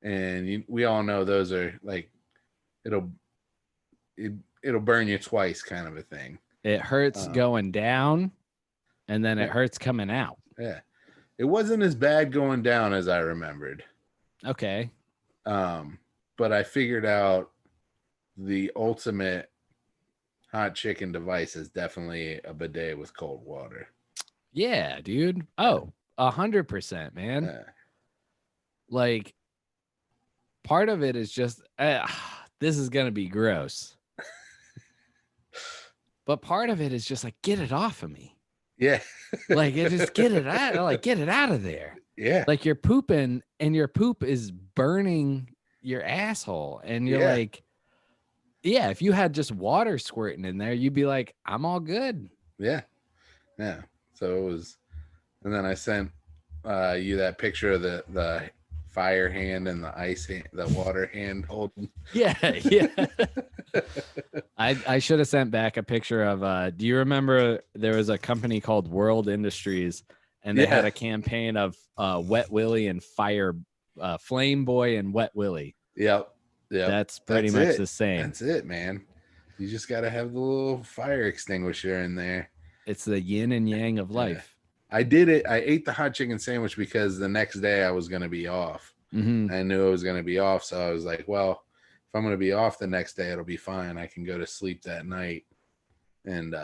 [SPEAKER 2] And we all know those are like, it'll burn you twice kind of a thing.
[SPEAKER 1] It hurts going down, and then it hurts coming out.
[SPEAKER 2] Yeah. It wasn't as bad going down as I remembered.
[SPEAKER 1] Okay.
[SPEAKER 2] But I figured out the ultimate hot chicken device is definitely a bidet with cold water.
[SPEAKER 1] Yeah, dude. Oh, 100%, man.
[SPEAKER 2] Yeah.
[SPEAKER 1] Like, part of it is just, this is going to be gross. But part of it is just like, get it off of me.
[SPEAKER 2] Yeah.
[SPEAKER 1] Like, just get it out. Like, get it out of there.
[SPEAKER 2] Yeah.
[SPEAKER 1] Like, you're pooping and your poop is burning your asshole. And you're like, yeah, if you had just water squirting in there, you'd be like, I'm all good.
[SPEAKER 2] Yeah. Yeah. So it was, and then I sent you that picture of the fire hand and the ice hand, the water hand holding.
[SPEAKER 1] Yeah. I should have sent back a picture of, do you remember there was a company called World Industries, and they had a campaign of Wet Willie and Flame Boy and Wet Willie.
[SPEAKER 2] Yep.
[SPEAKER 1] That's pretty much the same.
[SPEAKER 2] That's it, man. You just got to have the little fire extinguisher in there.
[SPEAKER 1] It's the yin and yang of life.
[SPEAKER 2] I did it. I ate the hot chicken sandwich because the next day I was going to be off.
[SPEAKER 1] Mm-hmm.
[SPEAKER 2] I knew I was going to be off. So I was like, well, if I'm going to be off the next day, it'll be fine. I can go to sleep that night. And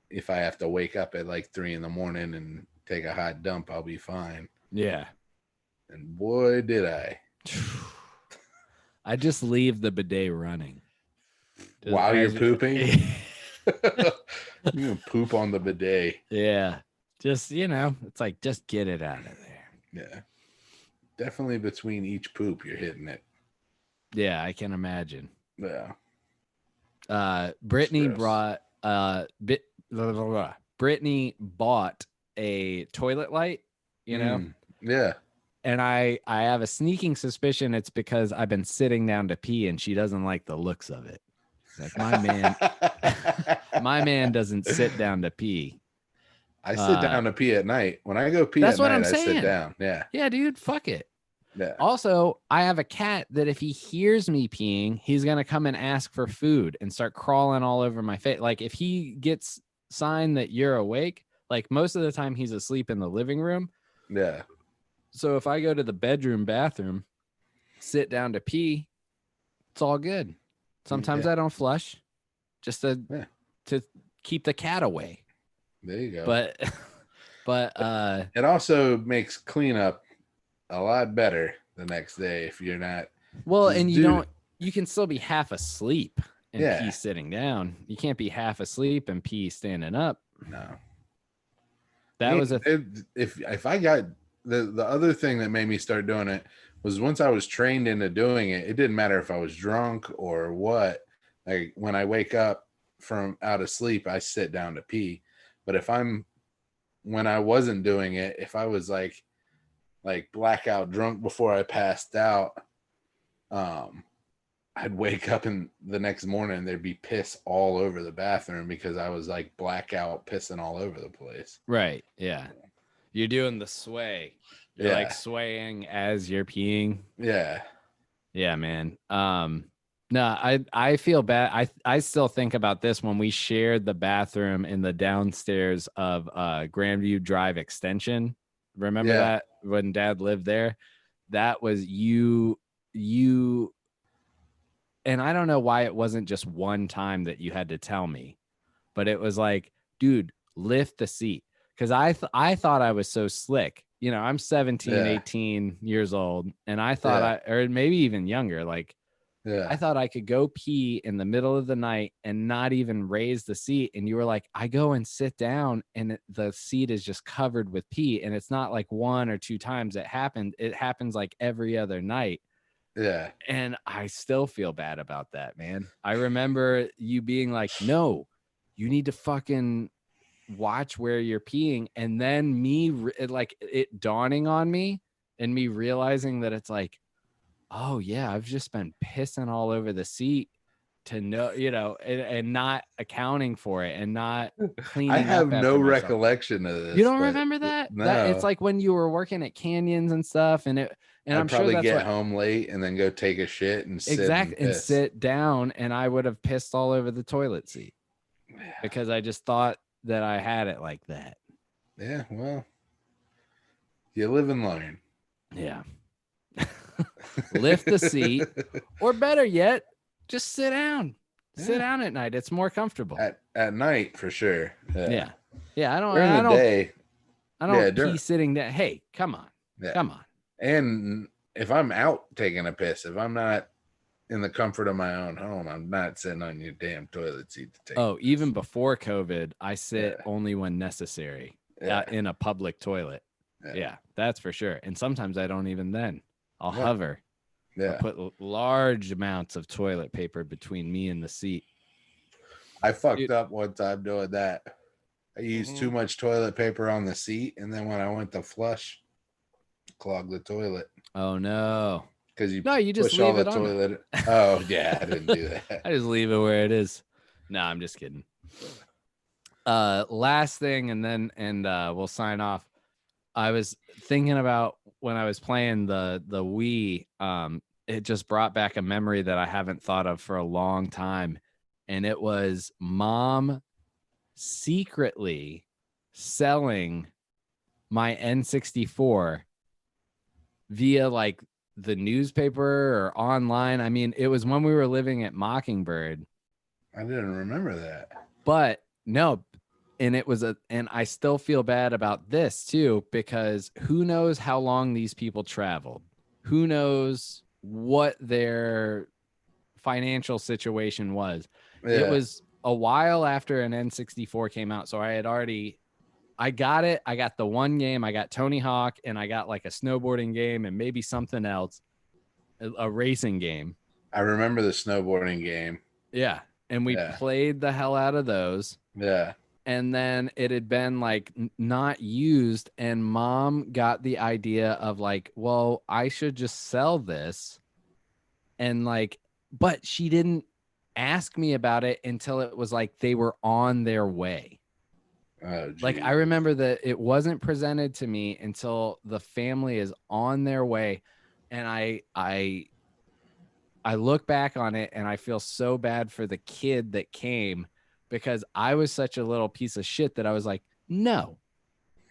[SPEAKER 2] if I have to wake up at like 3 a.m. and take a hot dump, I'll be fine.
[SPEAKER 1] Yeah.
[SPEAKER 2] And boy, did I.
[SPEAKER 1] I just leave the bidet running.
[SPEAKER 2] While you're pooping? You can poop on the bidet.
[SPEAKER 1] Yeah. Just, it's like, just get it out of there.
[SPEAKER 2] Yeah. Definitely between each poop, you're hitting it.
[SPEAKER 1] Yeah, I can imagine.
[SPEAKER 2] Yeah.
[SPEAKER 1] Brittany Brittany bought a toilet light,
[SPEAKER 2] Yeah.
[SPEAKER 1] And I have a sneaking suspicion it's because I've been sitting down to pee and she doesn't like the looks of it. Like, my man doesn't sit down to pee.
[SPEAKER 2] I sit down to pee at night. When I go pee at night, I sit down. Yeah.
[SPEAKER 1] Yeah, dude, fuck it.
[SPEAKER 2] Yeah.
[SPEAKER 1] Also, I have a cat that if he hears me peeing, he's going to come and ask for food and start crawling all over my face. Like, if he gets sign that you're awake, like most of the time he's asleep in the living room.
[SPEAKER 2] Yeah.
[SPEAKER 1] So if I go to the bathroom, sit down to pee, it's all good. Sometimes I don't flush just to keep the cat away.
[SPEAKER 2] There you go.
[SPEAKER 1] But
[SPEAKER 2] it also makes cleanup a lot better the next day if you're not.
[SPEAKER 1] Well, and you can still be half asleep and pee sitting down. You can't be half asleep and pee standing up.
[SPEAKER 2] No. If I got the other thing that made me start doing it was once I was trained into doing it, it didn't matter if I was drunk or what. Like when I wake up from out of sleep, I sit down to pee. But when I wasn't doing it, if I was like blackout drunk before I passed out, I'd wake up and the next morning there'd be piss all over the bathroom because I was like blackout pissing all over the place.
[SPEAKER 1] Right. Yeah. You're doing the sway. You're like swaying as you're peeing.
[SPEAKER 2] Yeah.
[SPEAKER 1] Yeah, man. No, I feel bad. I still think about this when we shared the bathroom in the downstairs of Grandview Drive Extension. Remember that when Dad lived there? That was you, and I don't know why it wasn't just one time that you had to tell me, but it was like, dude, lift the seat. Because I thought I was so slick. You know, I'm 17, 18 years old, and I thought or maybe even younger, like, I thought I could go pee in the middle of the night and not even raise the seat. And you were like, I go and sit down and the seat is just covered with pee. And it's not like 1 or 2 times it happened. It happens like every other night.
[SPEAKER 2] Yeah.
[SPEAKER 1] And I still feel bad about that, man. I remember you being like, no, you need to fucking watch where you're peeing. And then it dawning on me and me realizing that it's like, oh yeah, I've just been pissing all over the seat to know, and not accounting for it and not cleaning
[SPEAKER 2] I have
[SPEAKER 1] up
[SPEAKER 2] no
[SPEAKER 1] after myself.
[SPEAKER 2] recollection of this.
[SPEAKER 1] You don't remember that?
[SPEAKER 2] No.
[SPEAKER 1] That it's like when you were working at Canyons and stuff, and I'm
[SPEAKER 2] probably
[SPEAKER 1] sure that's
[SPEAKER 2] get home late and then go take a shit and
[SPEAKER 1] sit down, and I would have pissed all over the toilet seat because I just thought that I had it like that.
[SPEAKER 2] Yeah, well, you live and learn.
[SPEAKER 1] Yeah. Lift the seat, or better yet, just sit down. Sit down at night. It's more comfortable.
[SPEAKER 2] At night for sure.
[SPEAKER 1] Yeah. I don't.
[SPEAKER 2] During the day,
[SPEAKER 1] I don't pee sitting down. Hey, come on. Come on.
[SPEAKER 2] And if I'm out taking a piss, if I'm not in the comfort of my own home, I'm not sitting on your damn toilet seat to take.
[SPEAKER 1] Oh, even before COVID, I sit only when necessary in a public toilet. Yeah, that's for sure. And sometimes I don't even then. I'll hover. I'll put large amounts of toilet paper between me and the seat.
[SPEAKER 2] I fucked up one time doing that. I used too much toilet paper on the seat, and then when I went to flush, clogged the toilet.
[SPEAKER 1] Oh no!
[SPEAKER 2] Because you
[SPEAKER 1] just
[SPEAKER 2] push
[SPEAKER 1] leave
[SPEAKER 2] all
[SPEAKER 1] it
[SPEAKER 2] the
[SPEAKER 1] on
[SPEAKER 2] toilet. Oh yeah, I didn't do that.
[SPEAKER 1] I just leave it where it is. No, I'm just kidding. Last thing, and we'll sign off. I was thinking about when I was playing the Wii. It just brought back a memory that I haven't thought of for a long time, and it was Mom secretly selling my N64 via like the newspaper or online. I mean, it was when we were living at Mockingbird.
[SPEAKER 2] I didn't remember that.
[SPEAKER 1] But no, and and I still feel bad about this too, because who knows how long these people traveled? Who knows what their financial situation was? Yeah. It was a while after an N64 came out, so I got it. I got the one game. I got Tony Hawk, and I got like a snowboarding game and maybe something else, a racing game.
[SPEAKER 2] I remember the snowboarding game.
[SPEAKER 1] Yeah, and we played the hell out of those.
[SPEAKER 2] Yeah.
[SPEAKER 1] And then it had been like not used, and Mom got the idea of like, well, I should just sell this. And like, but she didn't ask me about it until it was like they were on their way. Oh, like I remember that it wasn't presented to me until the family is on their way. And I look back on it and I feel so bad for the kid that came, because I was such a little piece of shit that I was like, no,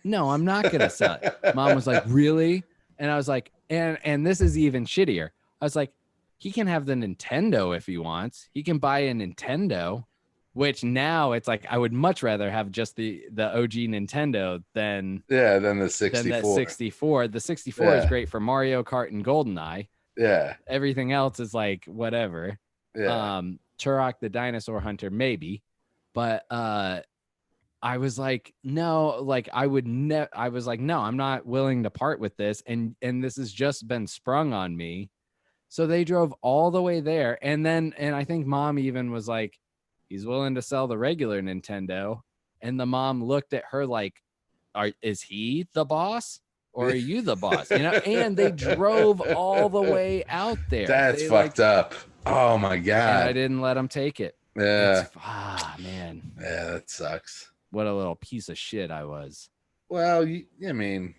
[SPEAKER 1] I'm not going to sell it. Mom was like, really? And I was like, and this is even shittier. I was like, he can have the Nintendo if he wants. He can buy a Nintendo, which now it's like, I would much rather have just the OG Nintendo than
[SPEAKER 2] the 64.
[SPEAKER 1] Than the 64. The 64 is great for Mario Kart and GoldenEye.
[SPEAKER 2] Yeah.
[SPEAKER 1] Everything else is like, whatever. Yeah. Turok the Dinosaur Hunter, maybe. But I was like, no, like I was like, no, I'm not willing to part with this. And this has just been sprung on me. So they drove all the way there. And I think Mom even was like, he's willing to sell the regular Nintendo. And the mom looked at her like, is he the boss? Or are you the boss? And they drove all the way out there.
[SPEAKER 2] That's fucked up. Oh my God.
[SPEAKER 1] And I didn't let them take it.
[SPEAKER 2] Yeah.
[SPEAKER 1] Man.
[SPEAKER 2] Yeah, that sucks.
[SPEAKER 1] What a little piece of shit I was.
[SPEAKER 2] Well, I mean,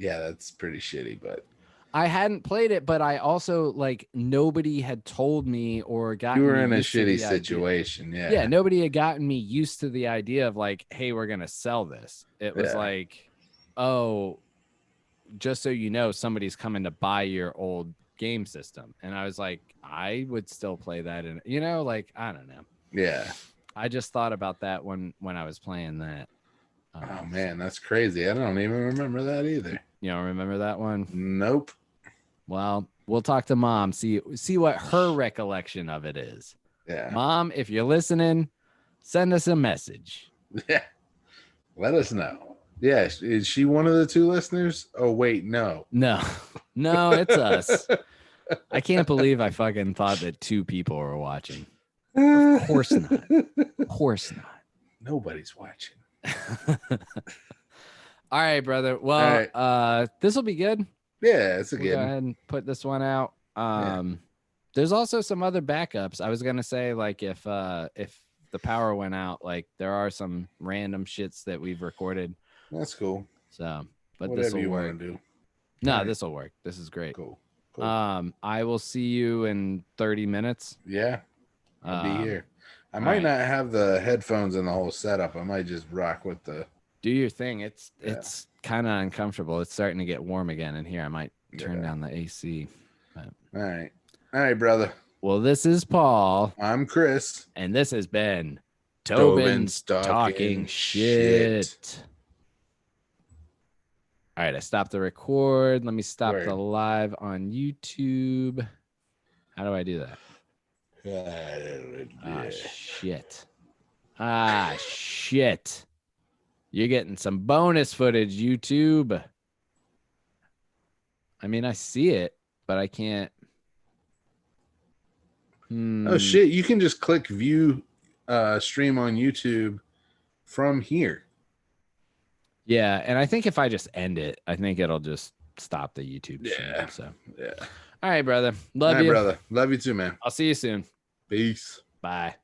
[SPEAKER 2] Yeah, that's pretty shitty, but
[SPEAKER 1] I hadn't played it, but I also like nobody had told me or
[SPEAKER 2] you
[SPEAKER 1] gotten
[SPEAKER 2] were
[SPEAKER 1] me
[SPEAKER 2] in a
[SPEAKER 1] used to
[SPEAKER 2] shitty
[SPEAKER 1] the idea.
[SPEAKER 2] situation.
[SPEAKER 1] Yeah,
[SPEAKER 2] Yeah.
[SPEAKER 1] nobody had gotten me used to the idea of like, hey, we're gonna sell this. It was
[SPEAKER 2] Yeah.
[SPEAKER 1] like, oh, just so you know, somebody's coming to buy your old game system. And I was like, I would still play that in, you know, like I don't know.
[SPEAKER 2] Yeah.
[SPEAKER 1] I just thought about that when I was playing that.
[SPEAKER 2] Oh man, that's crazy. I don't even remember that either.
[SPEAKER 1] You don't remember that one?
[SPEAKER 2] Nope.
[SPEAKER 1] Well, we'll talk to mom, see what her recollection of it is.
[SPEAKER 2] Yeah.
[SPEAKER 1] Mom, if you're listening, send us a message.
[SPEAKER 2] Yeah. Let us know. Yeah. Is she one of the 2 listeners? Oh, wait, no.
[SPEAKER 1] No, it's us. I can't believe I fucking thought that 2 people were watching. Of course not. Of course not.
[SPEAKER 2] Nobody's watching.
[SPEAKER 1] All right, brother. Well,
[SPEAKER 2] right.
[SPEAKER 1] This will be good.
[SPEAKER 2] Yeah, it's a
[SPEAKER 1] We'll
[SPEAKER 2] good.
[SPEAKER 1] go ahead and put this one out. There's also some other backups. I was gonna say, like, if the power went out, like there are some random shits that we've recorded.
[SPEAKER 2] That's cool.
[SPEAKER 1] So, but
[SPEAKER 2] whatever
[SPEAKER 1] this will
[SPEAKER 2] you
[SPEAKER 1] work.
[SPEAKER 2] want to do.
[SPEAKER 1] No,
[SPEAKER 2] right.
[SPEAKER 1] This will work. This is great.
[SPEAKER 2] Cool.
[SPEAKER 1] I will see you in 30 minutes.
[SPEAKER 2] Yeah, I'll be here. I might not have the headphones and the whole setup. I might just rock with the.
[SPEAKER 1] Do your thing. It's kind of uncomfortable. It's starting to get warm again in here. I might turn down the AC. But...
[SPEAKER 2] All right, brother.
[SPEAKER 1] Well, this is Paul.
[SPEAKER 2] I'm Chris.
[SPEAKER 1] And this has been Tobin's Talking Shit. All right, I stopped the record. Let me stop the live on YouTube. How do I do that? Shit. You're getting some bonus footage, YouTube. I mean, I see it, but I can't.
[SPEAKER 2] Oh, shit. You can just click view stream on YouTube from here.
[SPEAKER 1] Yeah, and I think if I just end it, I think it'll just stop the YouTube stream. So,
[SPEAKER 2] yeah.
[SPEAKER 1] All right, brother. Love you.
[SPEAKER 2] Brother. Love you too, man.
[SPEAKER 1] I'll see you soon.
[SPEAKER 2] Peace.
[SPEAKER 1] Bye.